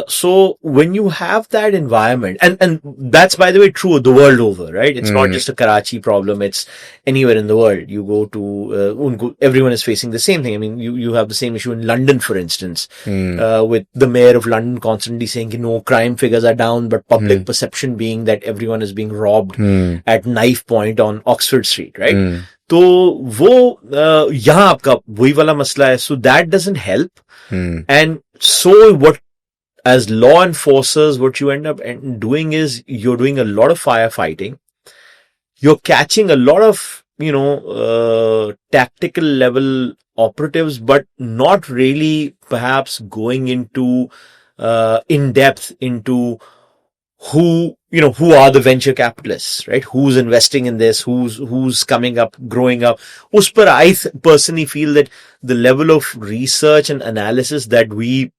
So when you have that environment, and that's, by the way, true the world over, right? It's not just a Karachi problem. It's anywhere in the world. You go to, everyone is facing the same thing. I mean, you have the same issue in London, for instance, with the mayor of London constantly saying, you know, crime figures are down, but public perception being that everyone is being robbed at knife point on Oxford Street, right? तो वो यहाँ आपका वही वाला मसला है. So that doesn't help. And so what, as law enforcers, what you end up doing is you're doing a lot of firefighting. You're catching a lot of, you know, tactical level operatives, but not really perhaps going into in depth into who, you know, who are the venture capitalists, right? Who's investing in this? Who's coming up, growing up? Us par I personally feel that the level of research and analysis that we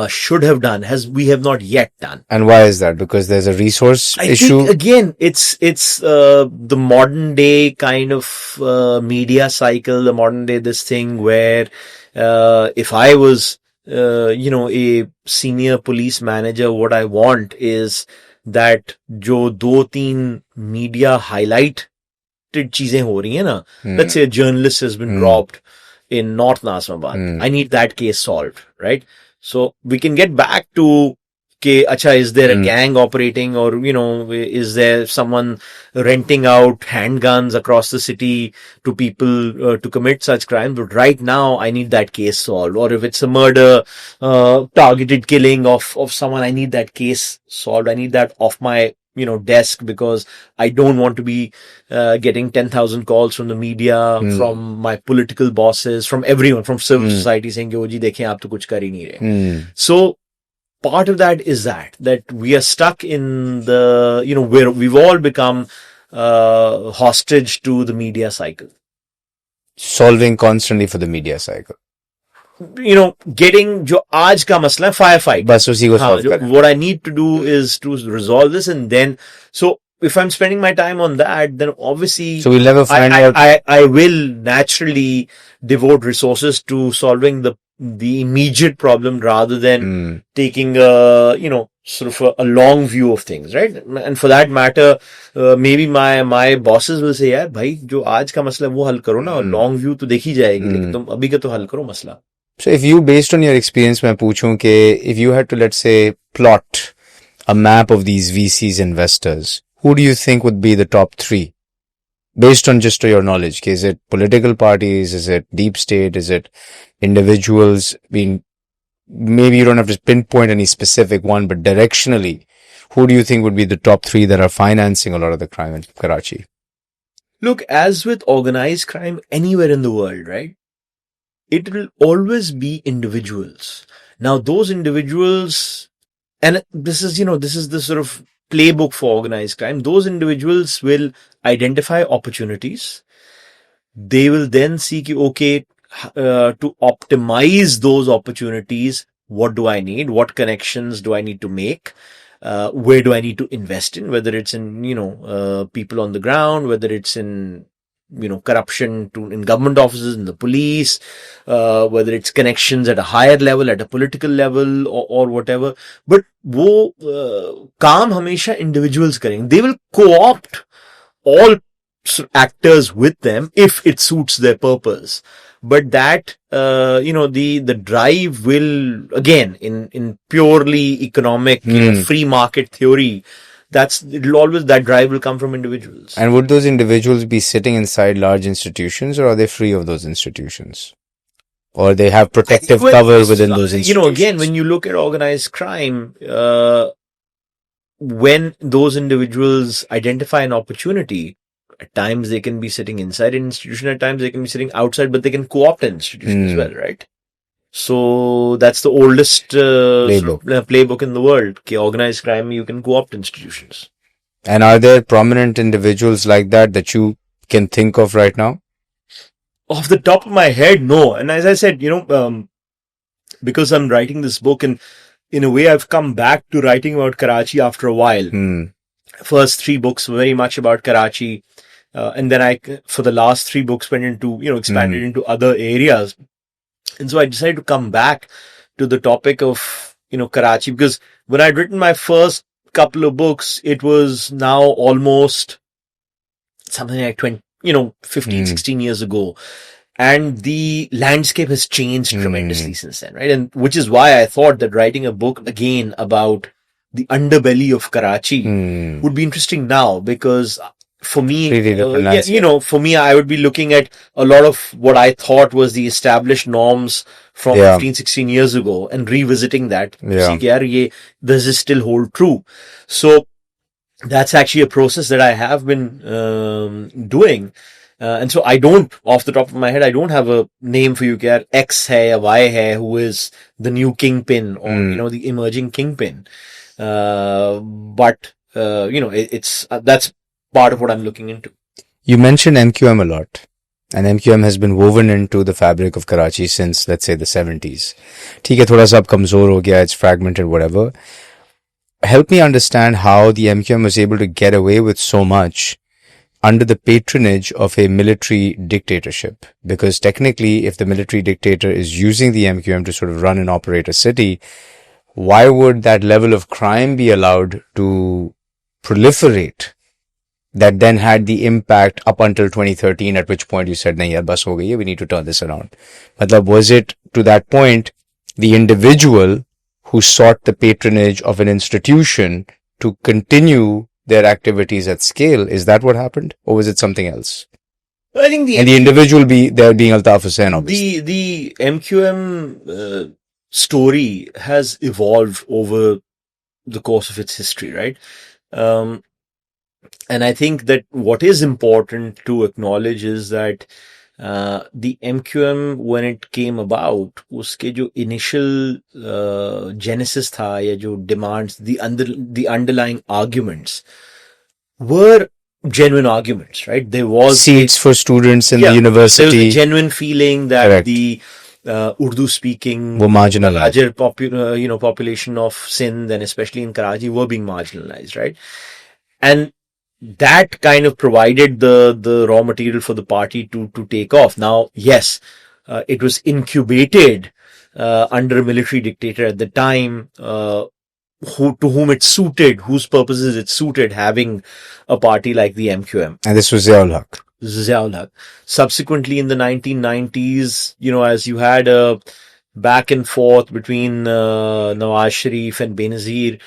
should have done, we have not yet done. And why is that? Because there's a resource I issue. think again, it's the modern day kind of media cycle, the modern day this thing where if I was a senior police manager, what I want is that जो दो तीन media highlighted चीजें हो रही है ना, let's say a journalist has been robbed in North Nazimabad. I need that case solved, right? So we can get back to acha, is there a gang operating, or is there someone renting out handguns across the city to people to commit such crimes? But right now I need that case solved. Or if it's a murder, targeted killing of someone, I need that case solved. I need that off my desk, because I don't want to be getting 10,000 calls from the media, from my political bosses, from everyone, from civil society saying, "Oh ji, dekhen, aap to kuch kar hi nahi rahe." So part of that is that we are stuck in the, where we've all become hostage to the media cycle. Solving constantly for the media cycle. Getting जो आज का मसला है firefight. बस उसी को solve करें. What I need to do is to resolve this, and then, so if I'm spending my time on that, then obviously, so we'll never find out. I will naturally devote resources to solving the immediate problem, rather than taking sort of a long view of things, right? And for that matter, maybe my bosses will say, यार भाई जो आज का मसला है वो हल करो ना, long view तो देखी जाएगी, लेकिन तुम अभी का तो हल करो मसला. So if you, based on your experience, मैं पूछूं कि if you had to, let's say, plot a map of these VCs investors, who do you think would be the top three? Based on just your knowledge, is it political parties? Is it deep state? Is it individuals? Maybe you don't have to pinpoint any specific one, but directionally, who do you think would be the top three that are financing a lot of the crime in Karachi? Look, as with organized crime anywhere in the world, right? It will always be individuals. Now, those individuals, and this is the sort of playbook for organized crime. Those individuals will identify opportunities. They will then see, to optimize those opportunities, what do I need? What connections do I need to make? Where do I need to invest in? Whether it's in, people on the ground, whether it's in, corruption in government offices, in the police, whether it's connections at a higher level, at a political level, or whatever. But वो काम हमेशा individuals करेंगे. They will co-opt all actors with them if it suits their purpose. But that, the drive will, again, in purely economic, free market theory, that drive will come from individuals. And would those individuals be sitting inside large institutions, or are they free of those institutions? Or they have protective cover within those institutions? Again, when you look at organized crime, when those individuals identify an opportunity, at times they can be sitting inside an institution, at times they can be sitting outside, but they can co-opt an institution as well, right? So that's the oldest playbook in the world. Organized crime, you can co-opt institutions. And are there prominent individuals like that you can think of right now? Off the top of my head, no. And as I said, because I'm writing this book, and in a way I've come back to writing about Karachi after a while. First 3 books were very much about Karachi. And then I, for the last 3 books, went into, expanded into other areas. And so I decided to come back to the topic of, Karachi, because when I'd written my first couple of books, it was now almost something like 15, 16 years ago. And the landscape has changed tremendously since then, right? And which is why I thought that writing a book again about the underbelly of Karachi would be interesting now, because for me, for me, I would be looking at a lot of what I thought was the established norms from 15, 16 years ago and revisiting that. See, does this still hold true? So that's actually a process that I have been doing. And so I don't, off the top of my head, I don't have a name for you, X hai, Y hai, who is the new kingpin or, the emerging kingpin. But it's, that's part of what I'm looking into. You mentioned MQM a lot. And MQM has been woven into the fabric of Karachi since, let's say, the 70s. ठीक है, थोड़ा सा अब कमजोर हो गया, it's fragmented, whatever. Help me understand how the MQM was able to get away with so much under the patronage of a military dictatorship. Because technically, if the military dictator is using the MQM to sort of run and operate a city, why would that level of crime be allowed to proliferate? That then had the impact up until 2013, at which point you said, nahi yaar, bas ho gayi hai, we need to turn this around. Matlab, was it to that point the individual who sought the patronage of an institution to continue their activities at scale? Is that what happened? Or was it something else? I think And the individual there being Altaf Hussain, obviously. the MQM story has evolved over the course of its history, right? And I think that what is important to acknowledge is that the MQM, when it came about, uske jo initial genesis tha, ya jo demands, the underlying arguments were genuine arguments, right? There was seats for students in the university. There was a genuine feeling that Correct. the Urdu speaking were marginalized. Larger population of Sindh, and especially in Karachi, were being marginalized, right? And that kind of provided the raw material for the party to take off. Now, yes, it was incubated under a military dictator at the time, to whom it suited, whose purposes it suited, having a party like the MQM. And this was Ziaul Haq. Ziaul Haq. Subsequently, in the 1990s, as you had a back and forth between Nawaz Sharif and Benazir,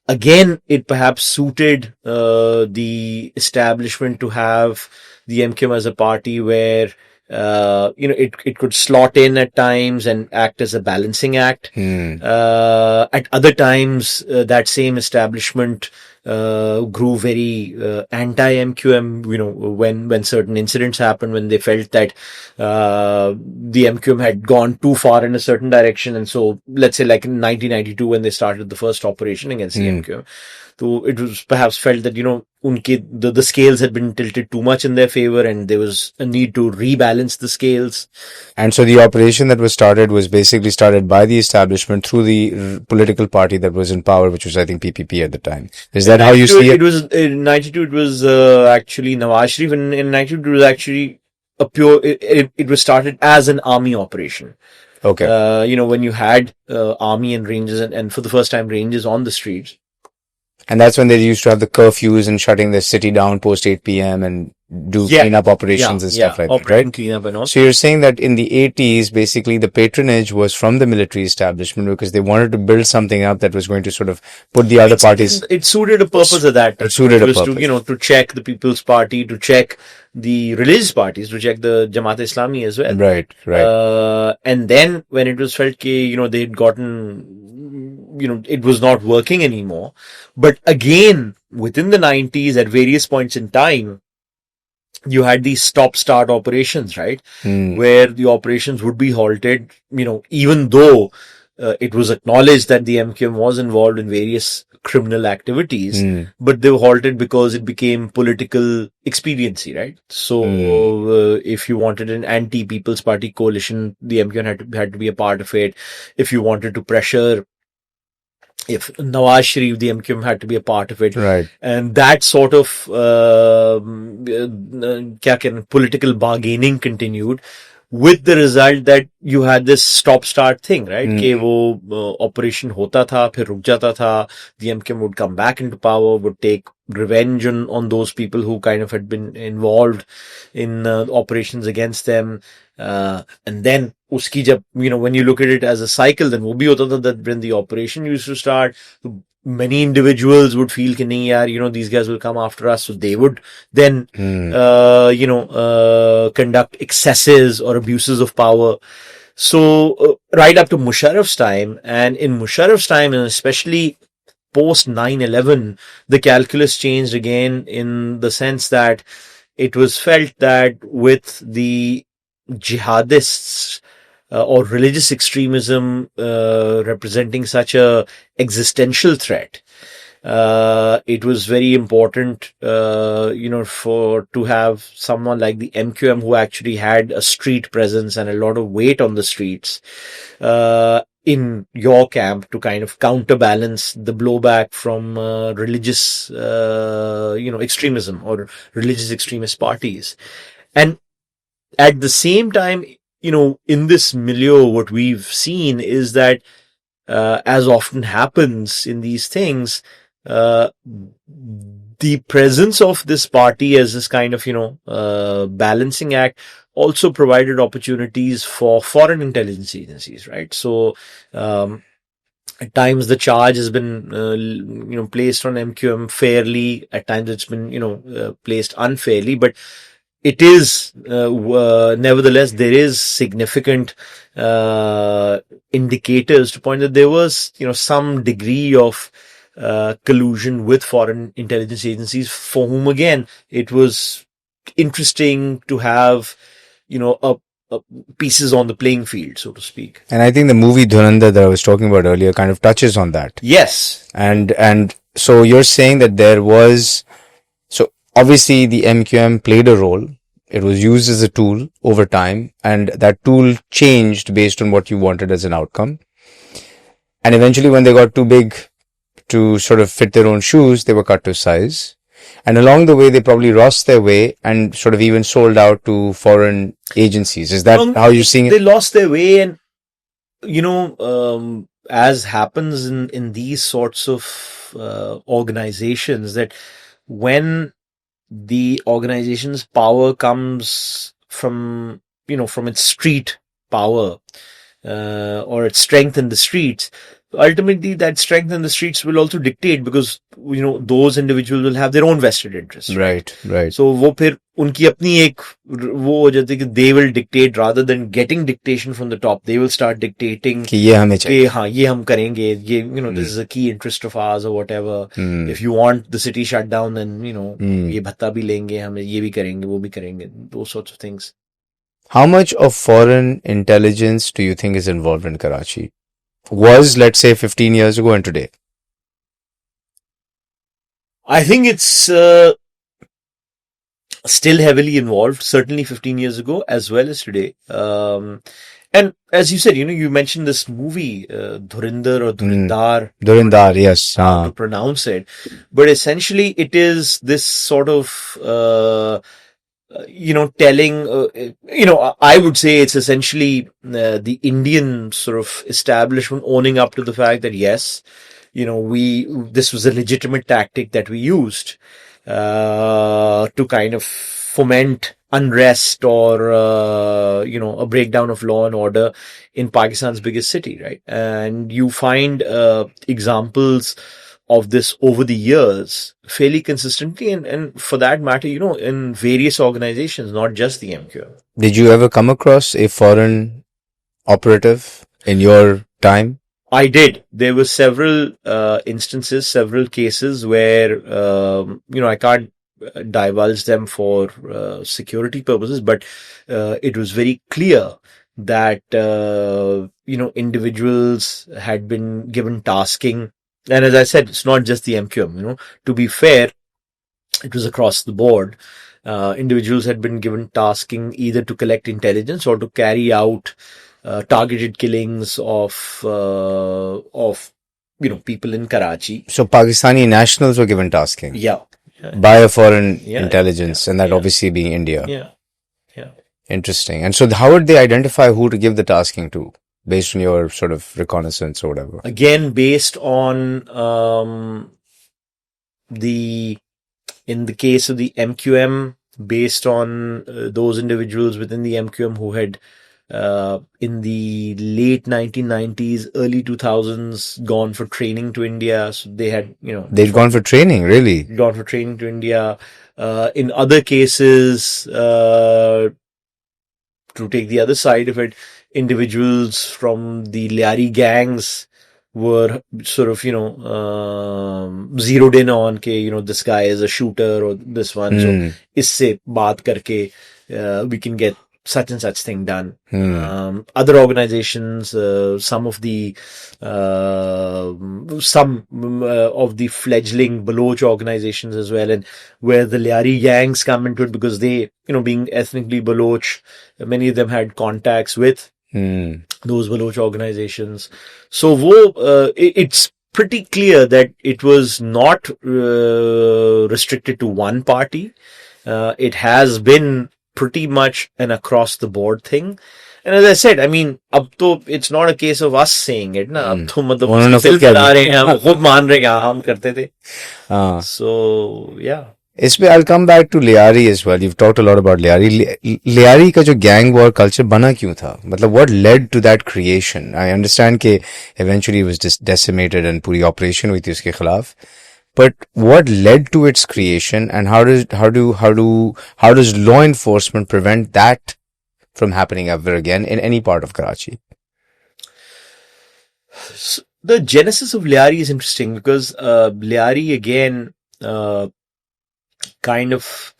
again, it perhaps suited the establishment to have the MQM as a party where it could slot in at times and act as a balancing act. At other times, that same establishment grew very anti-MQM, when certain incidents happened, when they felt that the MQM had gone too far in a certain direction. And so, let's say like in 1992, when they started the first operation against the MQM, so it was perhaps felt that, the scales had been tilted too much in their favor and there was a need to rebalance the scales. And so the operation that was started was basically started by the establishment through the political party that was in power, which was, I think, PPP at the time. Is that how you see it? It was, in 92, it was actually Nawaz Sharif, and in 92, it was actually a pure, it was started as an army operation. Okay. When you had army and rangers and for the first time rangers on the streets. And that's when they used to have the curfews and shutting the city down post 8 p.m. and do cleanup operations and stuff like that, right? Cleanup and all. So you're saying that in the 80s, basically the patronage was from the military establishment because they wanted to build something up that was going to sort of put the other parties. It suited a purpose of that. It suited a purpose. To check the People's Party, to check the religious parties, to check the Jamaat Islami as well. Right. And then when it was felt that, they'd gotten, it was not working anymore. But again, within the 90s, at various points in time, you had these stop-start operations, right? Where the operations would be halted, even though it was acknowledged that the MQM was involved in various criminal activities, but they were halted because it became political expediency, right? So if you wanted an anti-People's Party coalition, the MQM had to be a part of it. If you wanted to pressure, if Nawaz Sharif, the MQM had to be a part of it. Right. And that sort of political bargaining continued, with the result that you had this stop-start thing, right? कि वो operation होता था, फिर रुक जाता था. The MQM would come back into power, would take revenge on those people who kind of had been involved in operations against them. And then uski jab, when you look at it as a cycle, then wo bhi hota tha that when the operation used to start, many individuals would feel कि नहीं यार, these guys will come after us. So they would then, conduct excesses or abuses of power. So right up to Musharraf's time, and in Musharraf's time, and especially post 9/11, the calculus changed again in the sense that it was felt that with the jihadists or religious extremism representing such a existential threat, it was very important, to have someone like the MQM who actually had a street presence and a lot of weight on the streets, in your camp to kind of counterbalance the blowback from religious, extremism or religious extremist parties. And at the same time, in this milieu, what we've seen is that, as often happens in these things, the presence of this party as this kind of, balancing act also provided opportunities for foreign intelligence agencies, right? So, at times the charge has been, placed on MQM fairly. At times it's been, placed unfairly, but it is, nevertheless, there is significant, indicators to point that there was, some degree of, collusion with foreign intelligence agencies for whom, again, it was interesting to have, a pieces on the playing field, so to speak. And I think the movie Dhurandhar that I was talking about earlier kind of touches on that. Yes. And so you're saying that so obviously the MQM played a role. It was used as a tool over time, and that tool changed based on what you wanted as an outcome. And eventually when they got too big to sort of fit their own shoes, they were cut to size. And along the way, they probably lost their way and sort of even sold out to foreign agencies. Is that how you're seeing it? They lost their way, and, as happens in these sorts of organizations, that when the organization's power comes from its street power, or its strength in the streets, ultimately that strength in the streets will also dictate, because those individuals will have their own vested interests. Right. So वो फिर उनकी अपनी एक वो हो जाती है कि they will dictate rather than getting dictation from the top. They will start dictating कि ये हमें चाहिए. कि हाँ ये हम करेंगे, ये this is a key interest of ours or whatever. If you want the city shut down, then ये भत्ता भी लेंगे, हम ये भी करेंगे, वो भी करेंगे, those sorts of things. How much of foreign intelligence do you think is involved in Karachi? Was, let's say, 15 years ago and today? I think it's still heavily involved, certainly 15 years ago as well as today. And as you said, you mentioned this movie, Dhurinder or Dhurindar. Dhurindar, yes. How to pronounce it. But essentially it is this sort of, telling, I would say it's essentially the Indian sort of establishment owning up to the fact that, yes, this was a legitimate tactic that we used to kind of foment unrest or, a breakdown of law and order in Pakistan's biggest city, right? And you find examples of this over the years fairly consistently, and for that matter, in various organizations, not just the MQM. Did you ever come across a foreign operative in your time? I did. There were several instances, several cases where, I can't divulge them for security purposes, but it was very clear that, individuals had been given tasking. And as I said, it's not just the MQM, to be fair, it was across the board. Individuals had been given tasking either to collect intelligence or to carry out targeted killings of people in Karachi. So Pakistani nationals were given tasking? Yeah. By a foreign intelligence, and that obviously being India. Yeah. Interesting. And so how would they identify who to give the tasking to? Based on your sort of reconnaissance or whatever? Again, based on in the case of the MQM, based on those individuals within the MQM who had in the late 1990s, early 2000s gone for training to India. So they had, they'd gone for training, really? Gone for training to India. In other cases, to take the other side of it, individuals from the Liari gangs were sort of, zeroed in on, this guy is a shooter or this one. So, isse baat karke, we can get such and such thing done. Other organizations, some of the fledgling Baloch organizations as well, and where the Liari gangs come into it because they, being ethnically Baloch, many of them had contacts with those Baloch organizations. So it's pretty clear that it was not restricted to one party. It has been pretty much an across the board thing. And as I said, I mean, अब तो it's not a case of us saying it, ना. अब तो मतलब film बना रहे हैं, हम खुद मान रहे हैं हम करते थे. So yeah. इसमें I'll come back to Liari as well. You've talked a lot about Liari. Liari का जो gang war culture बना क्यों था? मतलब what led to that creation? I understand कि eventually it was just decimated and पूरी operation हुई थी उसके खिलाफ. But what led to its creation, and how does law enforcement prevent that from happening ever again in any part of Karachi? So the genesis of Liari is interesting because Liari again kind of,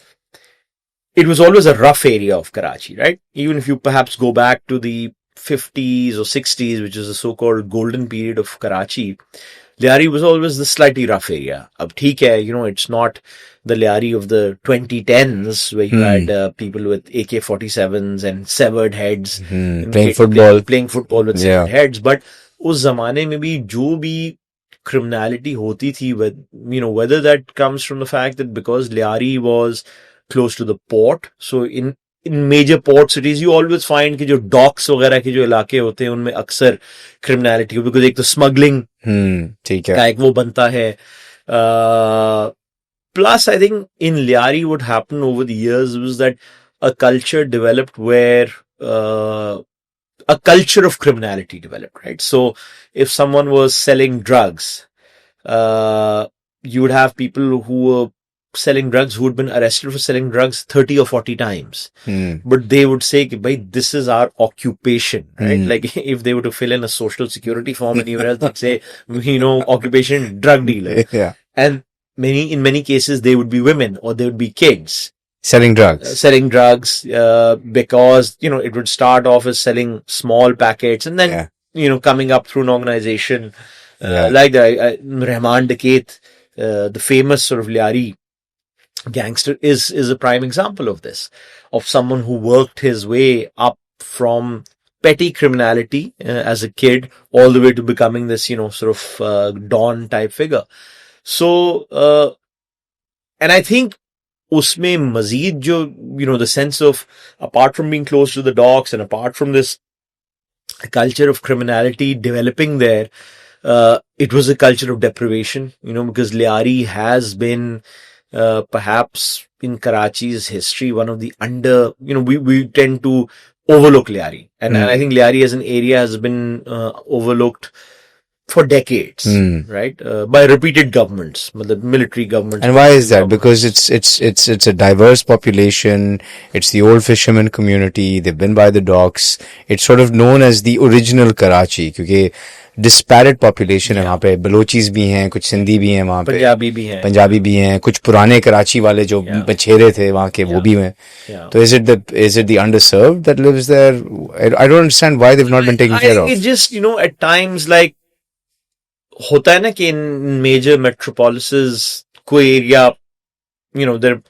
it was always a rough area of Karachi, right? Even if you perhaps go back to the 50s or 60s, which is the so-called golden period of Karachi, Liari was always the slightly rough area. Ab theek hai, it's not the Liari of the 2010s where you had people with AK-47s and severed heads playing football with severed heads. But उस जमाने में भी जो भी criminality होती थी, whether that comes from the fact that because Liari was close to the port, so in major port cities you always find कि जो docks वगैरह के जो इलाके होते हैं उनमें अक्सर criminality, because एक तो smuggling का एक वो बनता है. Plus I think in Liari what happened over the years was that a culture developed where a culture of criminality developed, right? So if someone was selling drugs, you would have people who were selling drugs who had been arrested for selling drugs 30 or 40 times. But they would say, bhai, this is our occupation, right? Like if they were to fill in a social security form anywhere else, they'd say, occupation, drug dealer. And in many cases, they would be women or they would be kids. Selling drugs. Because, it would start off as selling small packets and then, coming up through an organization like the Rahman Daket, the famous sort of Liari gangster is a prime example of this, of someone who worked his way up from petty criminality as a kid all the way to becoming this, sort of Don type figure. So, and I think usme mazid jo, the sense of, apart from being close to the docks and apart from this culture of criminality developing there, it was a culture of deprivation, because Liari has been perhaps in Karachi's history one of the we tend to overlook Liari, and I think Liari as an area has been overlooked for decades, right? By repeated governments, the military governments. And why is that? Because it's a diverse population. It's the old fisherman community. They've been by the docks. It's sort of known as the original Karachi, क्योंकि disparate population है वहाँ पे. बलोचीज भी हैं, कुछ सिंधी भी हैं वहाँ पे, पंजाबी भी हैं, कुछ पुराने कराची वाले जो बछेरे थे वहाँ के वो भी हैं. तो is it the underserved that lives there? I don't understand why they've not been taken care of. It just, at times, like, होता है ना कि in major metropolises कोई area, there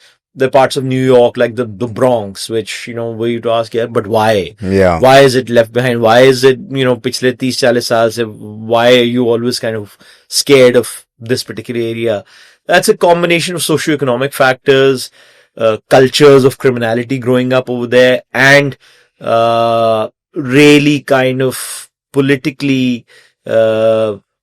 are parts of New York like the Bronx, which, were you to ask, but why? Yeah. Why is it left behind? Why is it, पिछले 30-40 साल से, why are you always kind of scared of this particular area? That's a combination of socioeconomic factors, cultures of criminality growing up over there, and really kind of politically,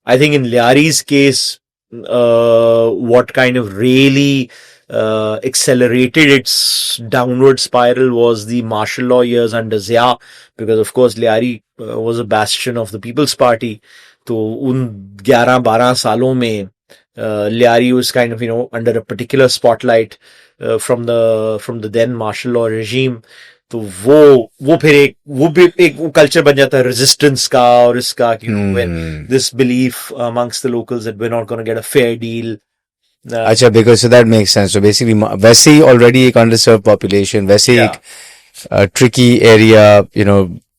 I think in Liari's case, what kind of really accelerated its downward spiral was the martial law years under Zia, because of course Liari was a bastion of the People's Party. So un 11-12 सालों में Liari was kind of, under a particular spotlight from the then martial law regime. तो वो फिर एक culture बन जाता है resistance का और इसका, when this belief amongst the locals that we're not going to get a fair deal. अच्छा, because so that makes sense. So basically वैसे ही already एक underserved population, वैसे एक tricky area,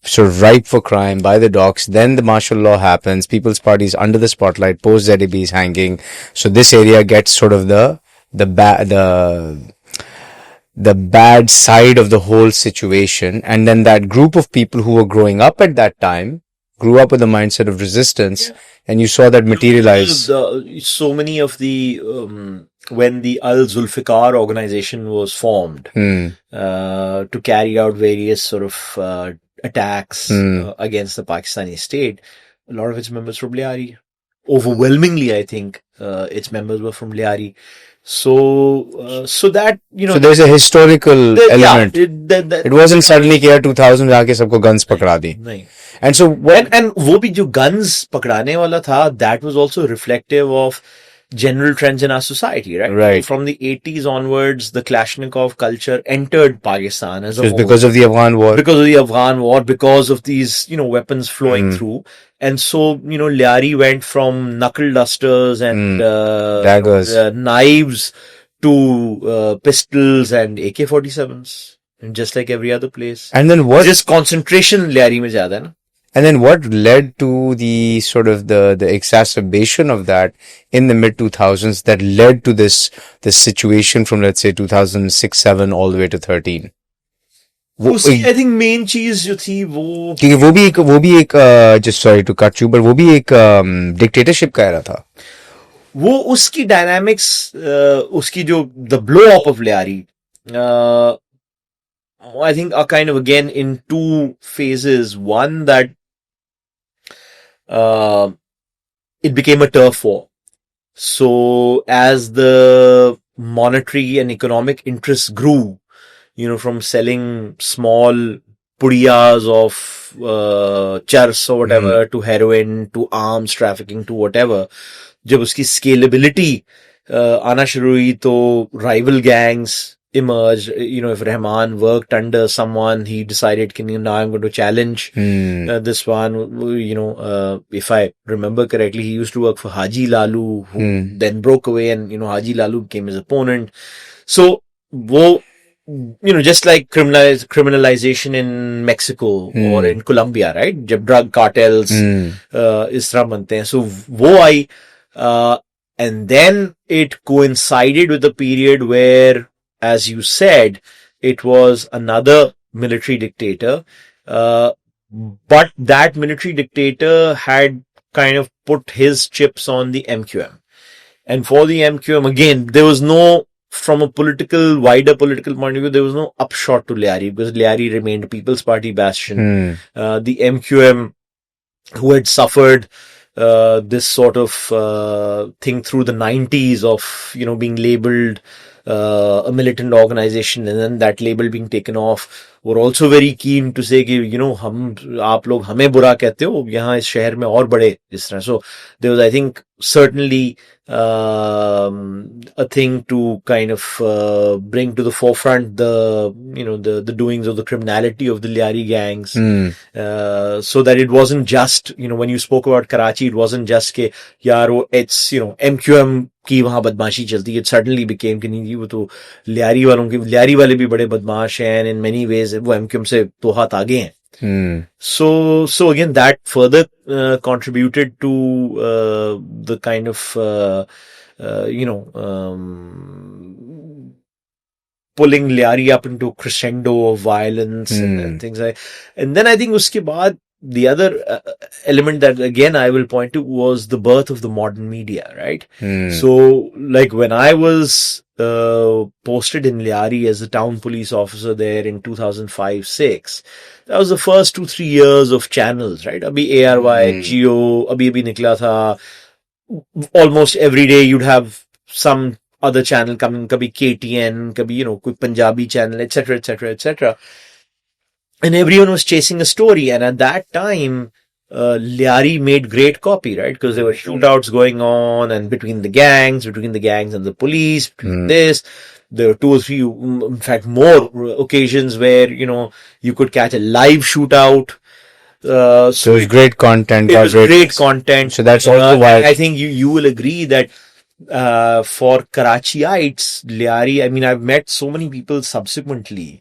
sort of ripe for crime by the docks. Then the martial law happens. People's Party is under the spotlight. Post ZEB is hanging. So this area gets sort of the bad side of the whole situation. And then that group of people who were growing up at that time grew up with a mindset of resistance. Yeah. And you saw that materialize. So many of the, when the Al Zulfikar organization was formed, to carry out various sort of, attacks against the Pakistani state, a lot of its members from Liari. Overwhelmingly, I think, its members were from Liari. So that, So there's a historical element. It wasn't suddenly कि यार 2000 जाके सबको guns पकड़ा दी. नहीं. And so and वो भी जो guns पकड़ाने वाला था, that was also reflective of general trends in our society, right? Right. From the 80s onwards, the Kalashnikov culture entered Pakistan as a whole. Because of the Afghan war. Because of the Afghan war, because of these, weapons flowing through. And so, Liari went from knuckle dusters and daggers, knives to pistols and AK-47s, and just like every other place. And then what? Just concentration Liari mein zyada hai na. And then what led to the sort of the exacerbation of that in the mid 2000s that led to this situation from, let's say, 2006-7 all the way to 13? I think main चीज जो थी वो क्योंकि वो भी एक just sorry to cut you, but वो भी एक dictatorship का era था. वो उसकी dynamics, उसकी जो the blow up of Liari, I think are kind of again in two phases. One that it became a turf war. So as the monetary and economic interests grew, from selling small pudiyas of chars or whatever to heroin to arms trafficking to whatever, जब उसकी scalability आना शुरू हुई तो rival gangs emerged. If Rahman worked under someone, he decided, now I'm going to challenge this one. If I remember correctly, he used to work for Haji Lalu, who then broke away, and Haji Lalu became his opponent. So, just like criminalization in Mexico or in Colombia, right? जब drug cartels इस तरह बनते हैं. So वो आई, and then it coincided with the period where, as you said, it was another military dictator. But that military dictator had kind of put his chips on the MQM. And for the MQM, again, there was no, from a wider political point of view, there was no upshot to Liari, because Liari remained a People's Party bastion. The MQM, who had suffered this sort of thing through the 90s of, being labeled a militant organization, and then that label being taken off, were also very keen to say कि आप लोग हमें बुरा कहते हो, यहाँ इस शहर में और बड़े इस तरह. So there was, I think, certainly a thing to kind of bring to the forefront the doings of the criminality of the Liari gangs, so that it wasn't just, when you spoke about Karachi, it wasn't just के यार it's MQM की वहाँ बदमाशी चलती. It suddenly became कि नहीं, वो तो लियारी वाले भी बड़े बदमाश हैं, and in many ways वो MQM से दो हाथ आगे हैं. So again, that further contributed to the kind of pulling Liari up into crescendo of violence and things like. And then I think uske baad the other element that again I will point to was the birth of the modern media, right? So like when I was posted in Liari as a town police officer there in 2005-06, that was the first 2-3 years of channels, right? Abhi ARY, Jio, abhi nikla tha. Almost every day you'd have some other channel coming, kabhi KTN, kabhi, koi Punjabi channel, etc., etc., etc. And everyone was chasing a story. And at that time, Liari made great copy, right? Because there were shootouts going on, and between the gangs and the police, between this. There were 2 or 3, in fact, more occasions where, you could catch a live shootout. So it was great content. It was great content. So that's also why I think you will agree that for Karachiites, Liari, I mean, I've met so many people subsequently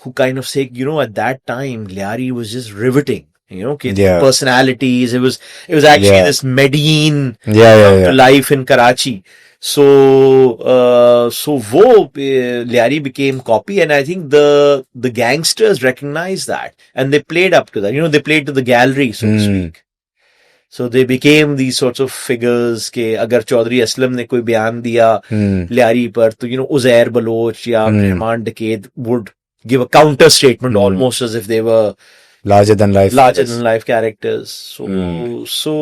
who kind of say, at that time, Lyari was just riveting. Yeah. Personalities. It was actually Yeah. this Medellin Yeah. life in Karachi. So wo Lyari became copy, and I think the gangsters recognized that, and they played up to that. They played to the gallery, so to speak. So they became these sorts of figures के अगर चौधरी असलम ने कोई बयान दिया लियारी पर तो Uzair Bloch या रहमान डकैत would give a counter statement almost as if they were larger than life characters. So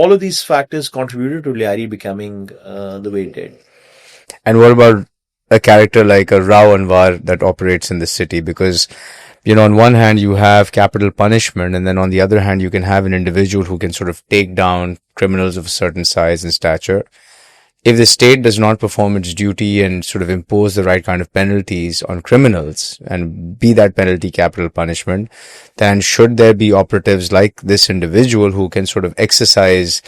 all of these factors contributed to Lyari becoming the way it did. And what about a character like a Rao Anwar that operates in the city? Because on one hand you have capital punishment, and then on the other hand you can have an individual who can sort of take down criminals of a certain size and stature. If the state does not perform its duty and sort of impose the right kind of penalties on criminals, and be that penalty capital punishment, then should there be operatives like this individual who can sort of exercise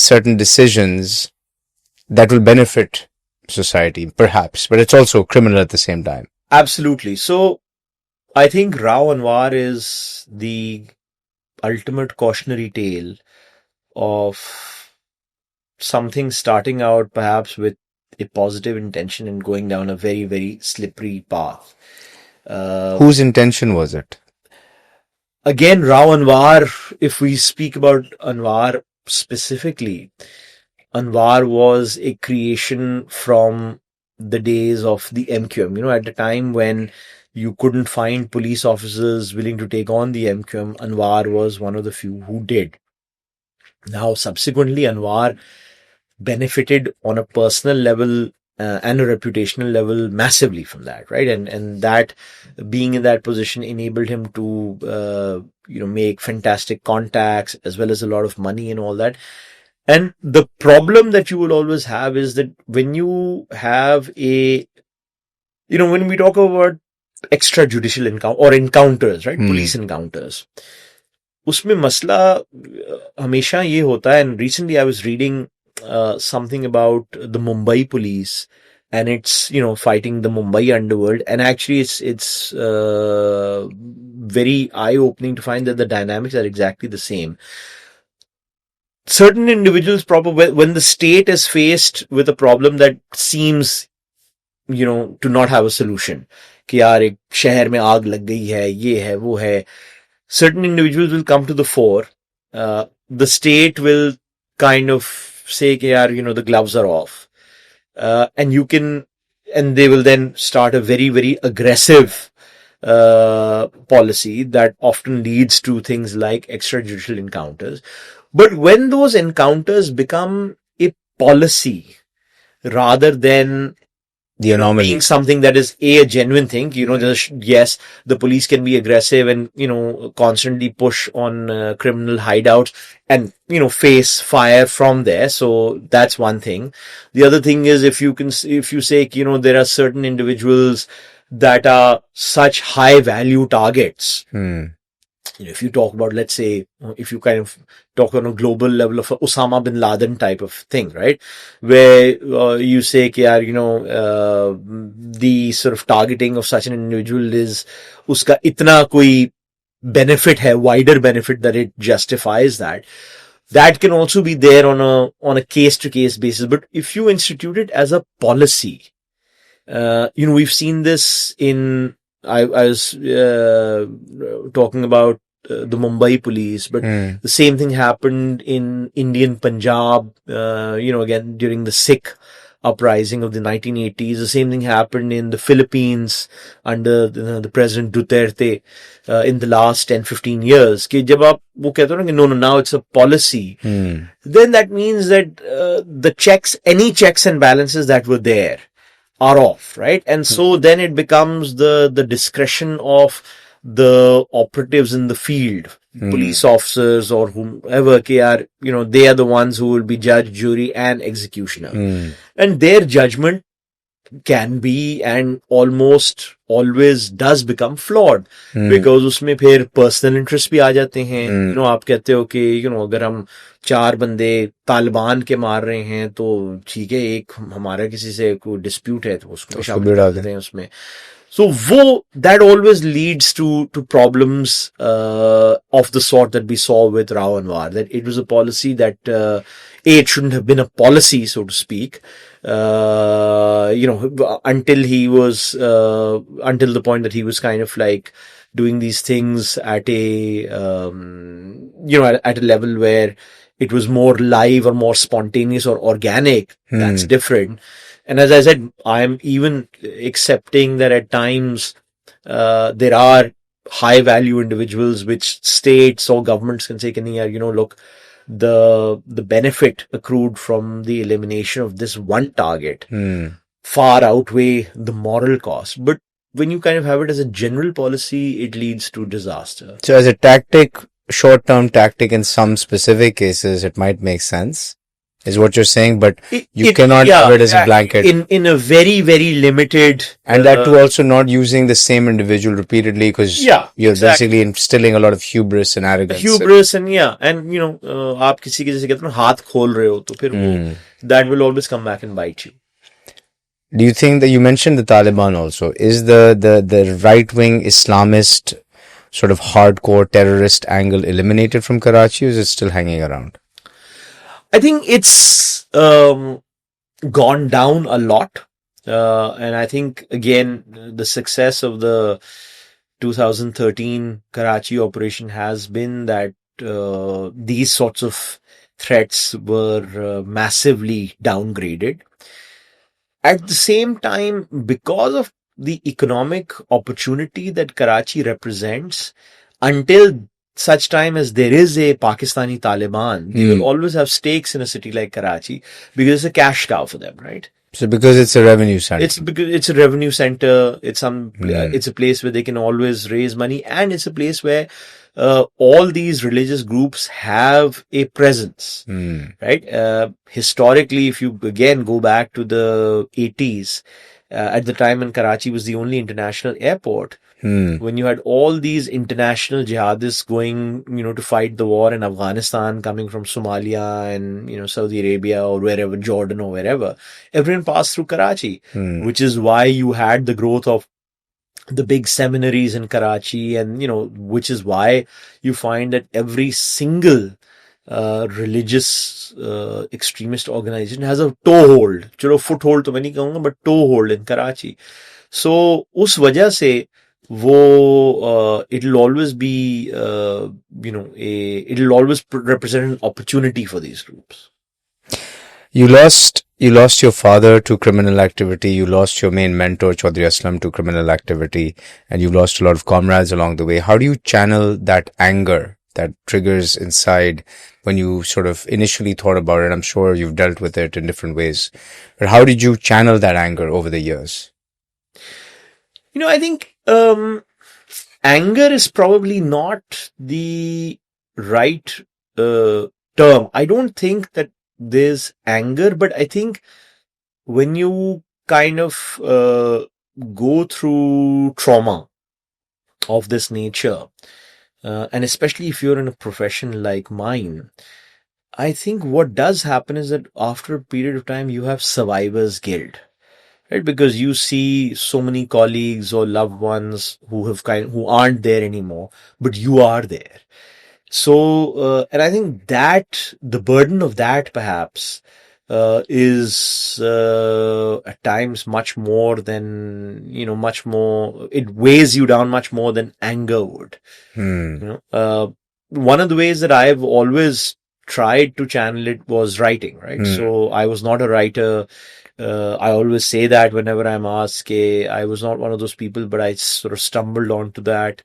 certain decisions that will benefit society, perhaps, but it's also criminal at the same time. Absolutely. So I think Rao Anwar is the ultimate cautionary tale of something starting out perhaps with a positive intention and going down a very, very slippery path. Whose intention was it? Again, Rao Anwar, if we speak about Anwar specifically, Anwar was a creation from the days of the MQM. At the time when you couldn't find police officers willing to take on the MQM, Anwar was one of the few who did. Now, subsequently, Anwar benefited on a personal level and a reputational level massively from that, right? And that being in that position enabled him to, make fantastic contacts as well as a lot of money and all that. And the problem that you will always have is that when you have when we talk about extrajudicial encounters, right? Police encounters. उसमें मसला हमेशा ये होता है, and recently I was reading something about the Mumbai police and it's, fighting the Mumbai underworld, and actually it's very eye-opening to find that the dynamics are exactly the same. Certain individuals, when the state is faced with a problem that seems, to not have a solution, कि यार एक शहर में आग लग गई है, ये है, वो है, certain individuals will come to the fore. The state will kind of say, कि यार, the gloves are off. And they will then start a very, very aggressive policy that often leads to things like extrajudicial encounters. But when those encounters become a policy rather than the anomaly, being something that is a genuine thing, yes, the police can be aggressive and, constantly push on criminal hideouts and, face fire from there. So that's one thing. The other thing is if you say, there are certain individuals that are such high value targets. If you talk about, let's say, if you kind of talk on a global level of a Osama bin Laden type of thing, right? Where you say, the sort of targeting of such an individual is, uska itna koi benefit hai, wider benefit that it justifies that. That can also be there on a case-to-case basis. But if you institute it as a policy, we've seen this in, I was talking about the Mumbai police, but the same thing happened in Indian Punjab, again, during the Sikh uprising of the 1980s. The same thing happened in the Philippines under the President Duterte in the last 10-15 years. कि जब आप वो कहते हो ना कि no, now it's a policy, then that means that any checks and balances that were there are off, right? And so then it becomes the discretion of the operatives in the field, police officers or whomever, they are the ones who will be judge, jury and executioner. And their judgment can be and almost always does become flawed because उसमें फिर personal interest भी आ जाते हैं. आप कहते हो कि अगर हम 4 बंदे तालिबान के मार रहे हैं तो ठीक है, एक हमारा किसी से कोई डिस्प्यूट है तो उसको शामिल कर देते हैं उसमें. So that always leads to problems of the sort that we saw with Rao Anwar. That it was a policy that it shouldn't have been a policy, so to speak. Until until the point that he was kind of like doing these things at a at a level where it was more live or more spontaneous or organic. That's different. And as I said, I am even accepting that at times there are high value individuals which states or governments can say, look, the benefit accrued from the elimination of this one target far outweigh the moral cost. But when you kind of have it as a general policy, it leads to disaster. So as a tactic, short-term tactic in some specific cases, it might make sense, is what you're saying, but you cannot have it as a blanket. In a very, very limited... And that too also not using the same individual repeatedly, because you're basically instilling a lot of hubris and arrogance. आप किसी के जैसे कहते हो हाथ खोल रहे हो तो फिर that will always come back and bite you. Do you think that you mentioned the Taliban also? Is the right-wing Islamist sort of hardcore terrorist angle eliminated from Karachi, or is it still hanging around? I think it's gone down a lot. And I think, again, the success of the 2013 Karachi operation has been that these sorts of threats were massively downgraded. At the same time, because of the economic opportunity that Karachi represents, until such time as there is a Pakistani Taliban, they will always have stakes in a city like Karachi because it's a cash cow for them, right? So because it's a revenue center. It's because it's a revenue center. It's a place where they can always raise money, and it's a place where all these religious groups have a presence, right? Historically, if you again go back to the 80s, at the time when Karachi was the only international airport, when you had all these international jihadists going, to fight the war in Afghanistan, coming from Somalia and, Saudi Arabia or wherever, Jordan or wherever, everyone passed through Karachi, which is why you had the growth of the big seminaries in Karachi, and, which is why you find that every single religious extremist organization has a toehold. Chalo, foothold to main nahi kahunga, but toehold in Karachi. So, us wajah se, it'll always be, it'll always represent an opportunity for these groups. You lost your father to criminal activity. You lost your main mentor, Chaudhry Aslam, to criminal activity, and you lost a lot of comrades along the way. How do you channel that anger that triggers inside when you sort of initially thought about it? I'm sure you've dealt with it in different ways, but how did you channel that anger over the years? I think anger is probably not the right term. I don't think that there's anger, but I think when you kind of go through trauma of this nature, and especially if you're in a profession like mine, I think what does happen is that after a period of time, you have survivor's guilt. Right, because you see so many colleagues or loved ones who aren't there anymore, but you are there. So, and I think that the burden of that perhaps is at times much more than it weighs you down much more than anger would. One of the ways that I've always tried to channel it was writing. Right, so I was not a writer. I always say that whenever I'm asked, I was not one of those people, but I sort of stumbled onto that.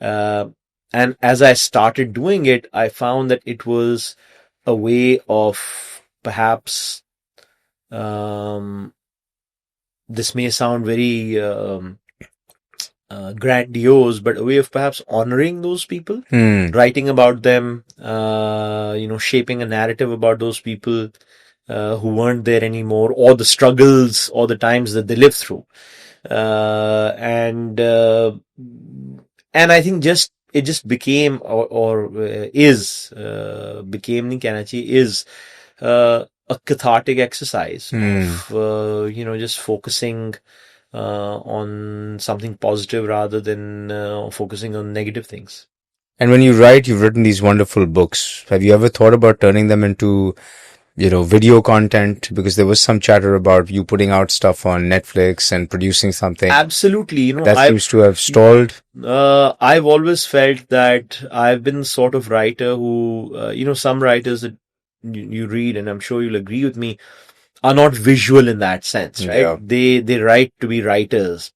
And as I started doing it, I found that it was a way of perhaps, this may sound very grandiose, but a way of perhaps honoring those people, writing about them, shaping a narrative about those people who weren't there anymore, or the struggles or the times that they lived through. And I think it just became became nahi kehna chahiye, is a cathartic exercise of, just focusing on something positive rather than focusing on negative things. And when you write, you've written these wonderful books. Have you ever thought about turning them into, video content? Because there was some chatter about you putting out stuff on Netflix and producing something. Absolutely, That seems to have stalled. I've always felt that I've been the sort of writer who, some writers that you read, and I'm sure you'll agree with me, are not visual in that sense, right? Yeah. They write to be writers.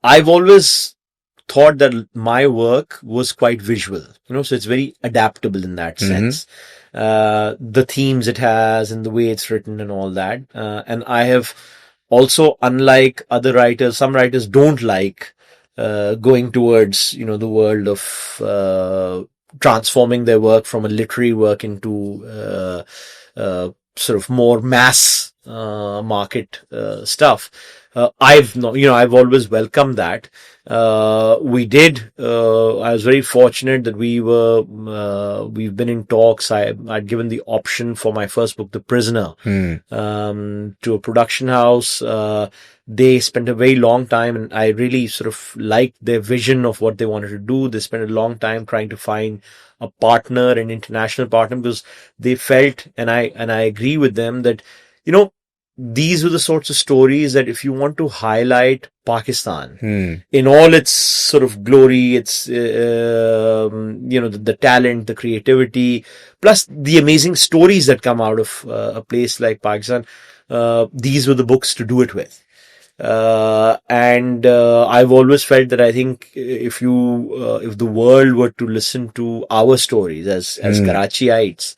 I've always thought that my work was quite visual, so it's very adaptable in that sense. The themes it has and the way it's written and all that. And I have also, unlike other writers, some writers don't like going towards, the world of transforming their work from a literary work into sort of more mass market stuff. I've always welcomed that. We did. I was very fortunate that we've been in talks. I'd given the option for my first book, The Prisoner, to a production house. They spent a very long time, and I really sort of liked their vision of what they wanted to do. They spent a long time trying to find a partner, an international partner, because they felt, and I agree with them, that, these were the sorts of stories that if you want to highlight Pakistan in all its sort of glory, its, the talent, the creativity, plus the amazing stories that come out of a place like Pakistan, these were the books to do it with. And I've always felt that I think if the world were to listen to our stories as Karachiites,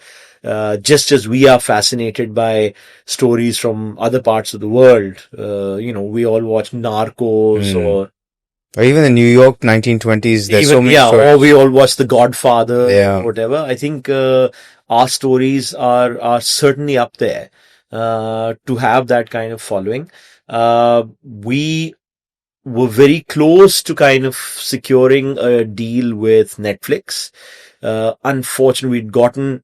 just as we are fascinated by stories from other parts of the world, we all watch Narcos or even the New York 1920s. There's so many stories. Or we all watch The Godfather, or whatever. I think our stories are certainly up there to have that kind of following. We were very close to kind of securing a deal with Netflix. Unfortunately, we'd gotten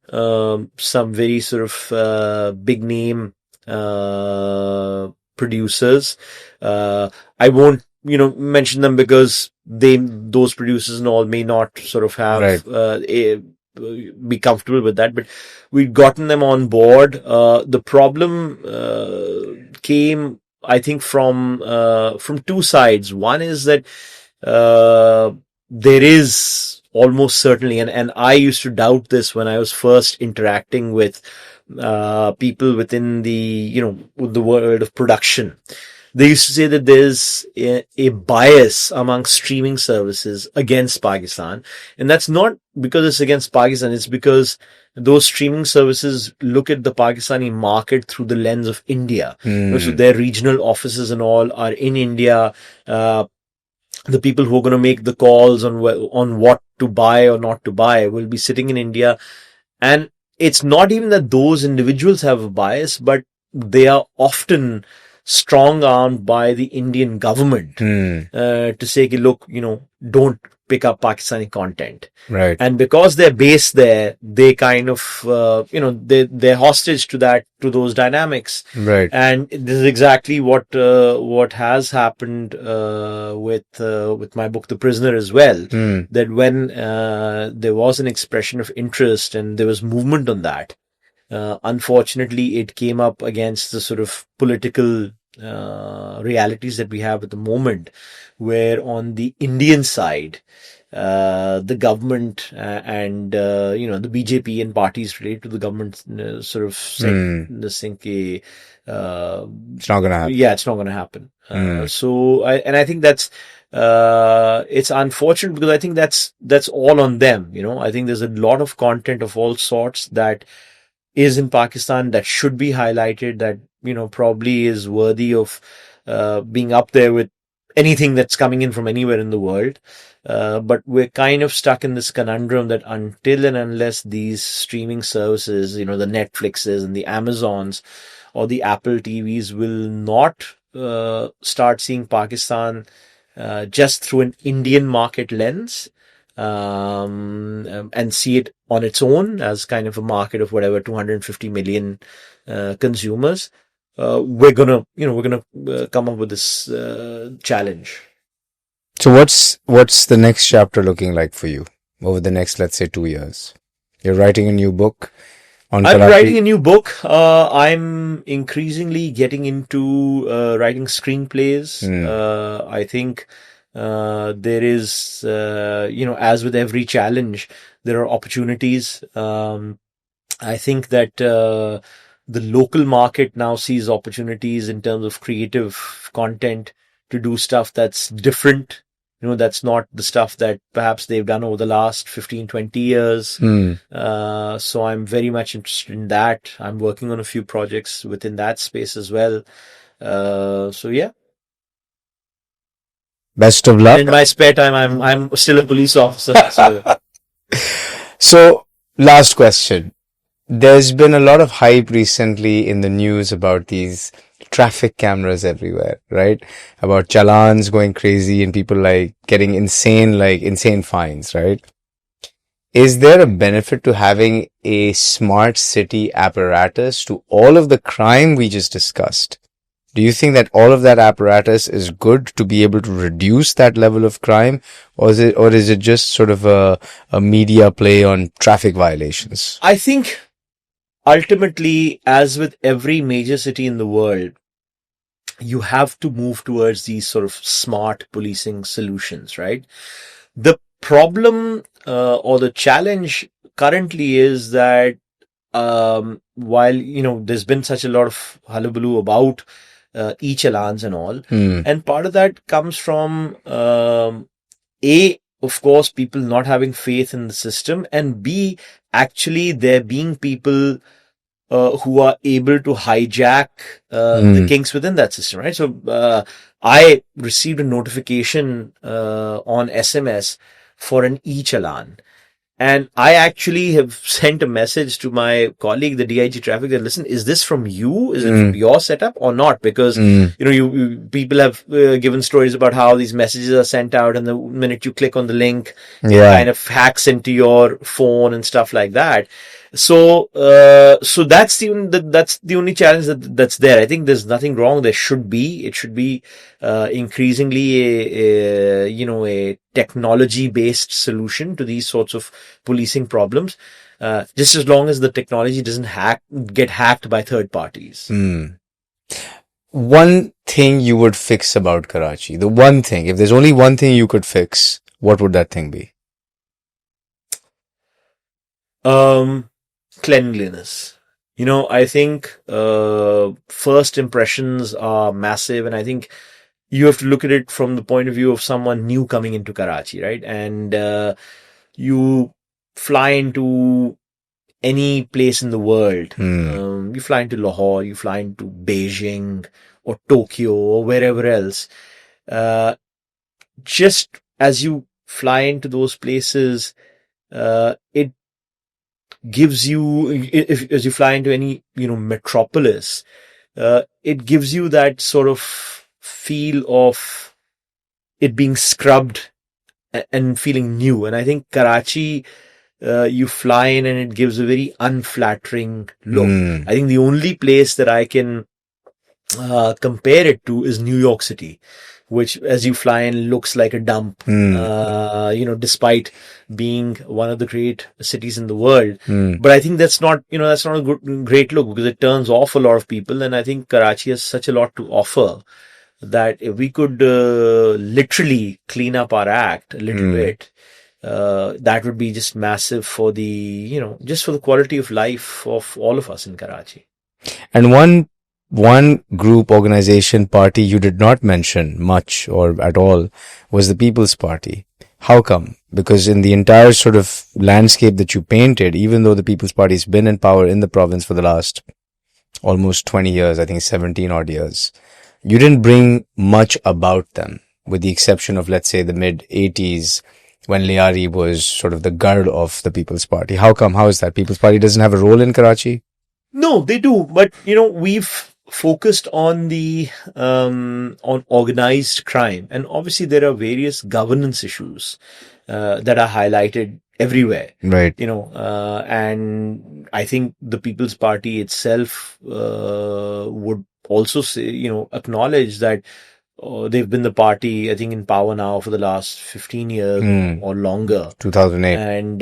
some very sort of big name producers. I won't, mention them because those producers and all may not sort of have be comfortable with that. But we'd gotten them on board. The problem came, I think, from two sides. One is that there is almost certainly, and I used to doubt this when I was first interacting with people within the the world of production. They used to say that there's a bias among streaming services against Pakistan, and that's not because it's against Pakistan. It's because those streaming services look at the Pakistani market through the lens of India. So their regional offices and all are in India. The people who are going to make the calls on what to buy or not to buy will be sitting in India. And it's not even that those individuals have a bias, but they are often strong-armed by the Indian government to say, look, don't pick up Pakistani content. Right. And because they're based there, they kind of, they're hostage to those dynamics. Right. And this is exactly what has happened, with my book, The Prisoner, as well. That when, there was an expression of interest and there was movement on that, unfortunately, it came up against the sort of political realities that we have at the moment, where on the Indian side, the government and the BJP and parties related to the government sort of saying this thing, it's not going to happen. Yeah, it's not going to happen. So I think that's it's unfortunate, because I think that's all on them. I think there's a lot of content of all sorts that is in Pakistan that should be highlighted, that probably is worthy of being up there with anything that's coming in from anywhere in the world. But we're kind of stuck in this conundrum that until and unless these streaming services, the Netflixes and the Amazons or the Apple TVs will not start seeing Pakistan just through an Indian market lens, and see it on its own as kind of a market of whatever 250 million consumers, we're gonna come up with this challenge. So what's the next chapter looking like for you over the next, let's say, 2 years? You're writing a new book on I'm Karachi. writing a new book. I'm increasingly getting into writing screenplays. I think there is, as with every challenge, there are opportunities. I think that the local market now sees opportunities in terms of creative content to do stuff that's different. That's not the stuff that perhaps they've done over the last 15, 20 years. So I'm very much interested in that. I'm working on a few projects within that space as well. So yeah. Best of luck. In my spare time, I'm still a police officer. So last question. There's been a lot of hype recently in the news about these traffic cameras everywhere, right? About challans going crazy and people like getting insane fines, right? Is there a benefit to having a smart city apparatus to all of the crime we just discussed? Do you think that all of that apparatus is good to be able to reduce that level of crime, or is it just sort of a media play on traffic violations? I think ultimately, as with every major city in the world, you have to move towards these sort of smart policing solutions, right? The problem or the challenge currently is that while there's been such a lot of hullabaloo about e-challans and all, and part of that comes from of course, people not having faith in the system, and B, actually there being people who are able to hijack the kinks within that system, right? So I received a notification on SMS for an e-challan. And I actually have sent a message to my colleague, the DIG traffic, that listen, is this from you? Is it from your setup or not? Because, people have given stories about how these messages are sent out and the minute you click on the link, it kind of hacks into your phone and stuff like that. So that's the only challenge that's there. I think there's nothing wrong. It should be increasingly a technology-based solution to these sorts of policing problems. Just as long as the technology doesn't get hacked by third parties. One thing you would fix about Karachi, the one thing, if there's only one thing you could fix, what would that thing be? Cleanliness. I think first impressions are massive, and I think you have to look at it from the point of view of someone new coming into Karachi, right? And you fly into any place in the world. You fly into Lahore, you fly into Beijing or Tokyo or wherever else. Just as you fly into those places, it gives you, as you fly into any, metropolis, it gives you that sort of feel of it being scrubbed and feeling new. And I think Karachi, you fly in and it gives a very unflattering look. I think the only place that I can compare it to is New York City, which as you fly in looks like a dump, despite being one of the great cities in the world. But I think that's not a great look, because it turns off a lot of people. And I think Karachi has such a lot to offer that if we could literally clean up our act a little bit, that would be just massive for just for the quality of life of all of us in Karachi. And one group, organization, party you did not mention much or at all was the People's Party. How come? Because in the entire sort of landscape that you painted, even though the People's Party has been in power in the province for the last almost 20 years, I think 17 odd years, you didn't bring much about them, with the exception of, let's say, the mid-80s, when Liari was sort of the guard of the People's Party. How come? How is that? People's Party doesn't have a role in Karachi? No, they do. But, we've focused on on organized crime. And obviously there are various governance issues that are highlighted everywhere. Right. And I think the People's Party itself would also say, acknowledge that they've been the party, I think, in power now for the last 15 years or longer. 2008. And,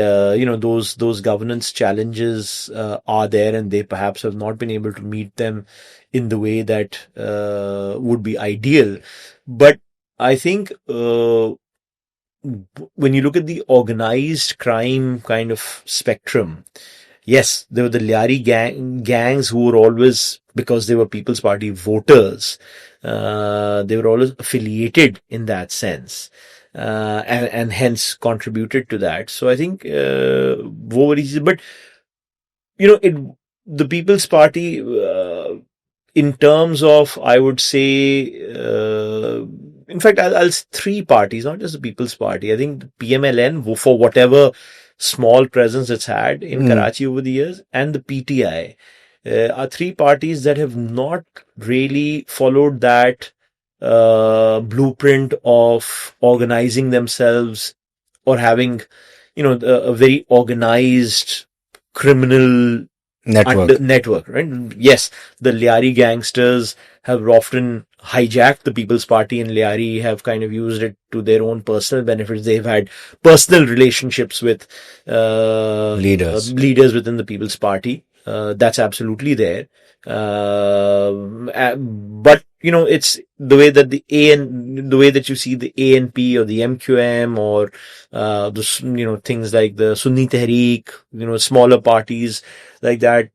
those governance challenges are there, and they perhaps have not been able to meet them in the way that would be ideal. But I think when you look at the organized crime kind of spectrum, yes, there were the Lyari gangs who were always, because they were People's Party voters, they were always affiliated in that sense, and hence contributed to that. So I think, but the People's Party, in terms of, I would say, in fact, I'll three parties, not just the People's Party. I think the PMLN, for whatever small presence it's had in Karachi over the years, and the PTI are three parties that have not really followed that blueprint of organizing themselves or having, a very organized criminal network, right? Yes, the Lyari gangsters have often hijacked the People's Party, and Lyari have kind of used it to their own personal benefits. They've had personal relationships with leaders within the People's Party. That's absolutely there. But it's the way that the way that you see the ANP or the MQM or things like the Sunni Tehreek, smaller parties like that,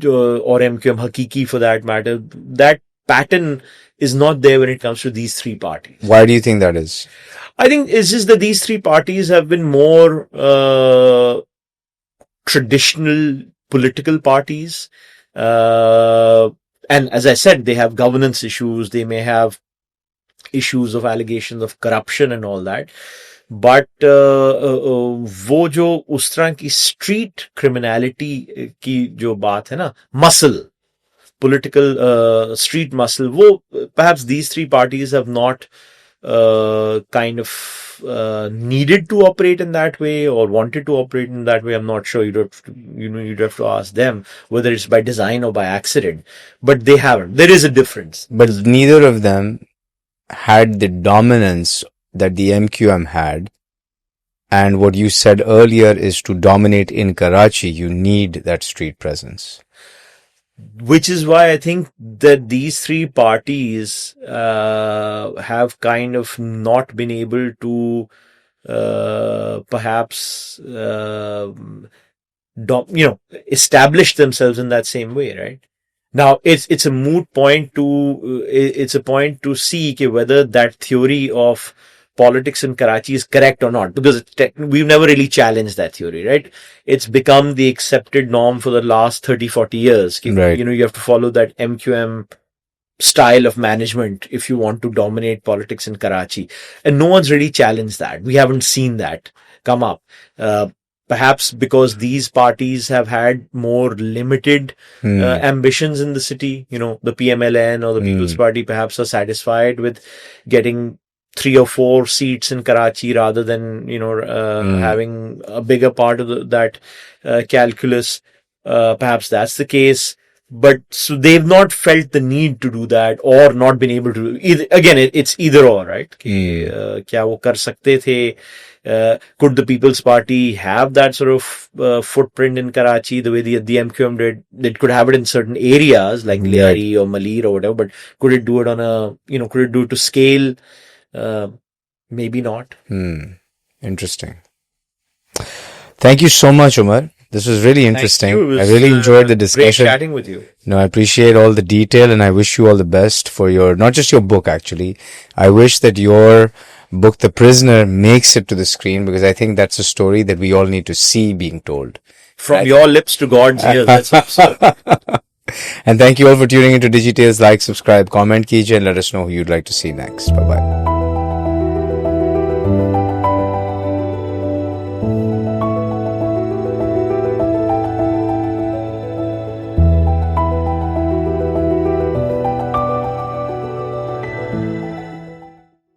or MQM Hakiki for that matter. That pattern is not there when it comes to these three parties. Why do you think that is? I think it's just that these three parties have been more traditional political parties. And as I said, they have governance issues. They may have issues of allegations of corruption and all that. But वो जो उस तरह की street criminality की जो बात है ना, muscle, political street muscle, वो perhaps these three parties have not kind of needed to operate in that way or wanted to operate in that way. I'm not sure. You'd have to ask them whether it's by design or by accident. But they haven't. There is a difference. But neither of them had the dominance that the MQM had. And what you said earlier is to dominate in Karachi, you need that street presence. Which is why I think that these three parties have kind of not been able to perhaps establish themselves in that same way, right? Now it's a moot point to see whether that theory of politics in Karachi is correct or not, because we've never really challenged that theory, right? It's become the accepted norm for the last 30-40 years. Right. You have to follow that MQM style of management if you want to dominate politics in Karachi. And no one's really challenged that. We haven't seen that come up. Perhaps because these parties have had more limited ambitions in the city. The PMLN or the People's Party perhaps are satisfied with getting 3 or 4 seats in Karachi rather than, having a bigger part of that calculus. Perhaps that's the case. But so they've not felt the need to do that or not been able to. Again, it's either or, right? क्या वो कर सकते थे? Could the People's Party have that sort of footprint in Karachi the way the MQM did? It could have it in certain areas like Lyari or Malir or whatever, but could it do it could it do it to scale? Maybe not. Interesting. Thank you so much, Umar. This was really interesting. I really enjoyed the discussion. Great chatting with you. No, I appreciate all the detail, and I wish you all the best for not just your book actually. I wish that your book, The Prisoner, makes it to the screen, because I think that's a story that we all need to see being told. From your lips to God's ears. That's absurd. And thank you all for tuning into DigiTales. Like, subscribe, comment, kijiye, and let us know who you'd like to see next. Bye-bye.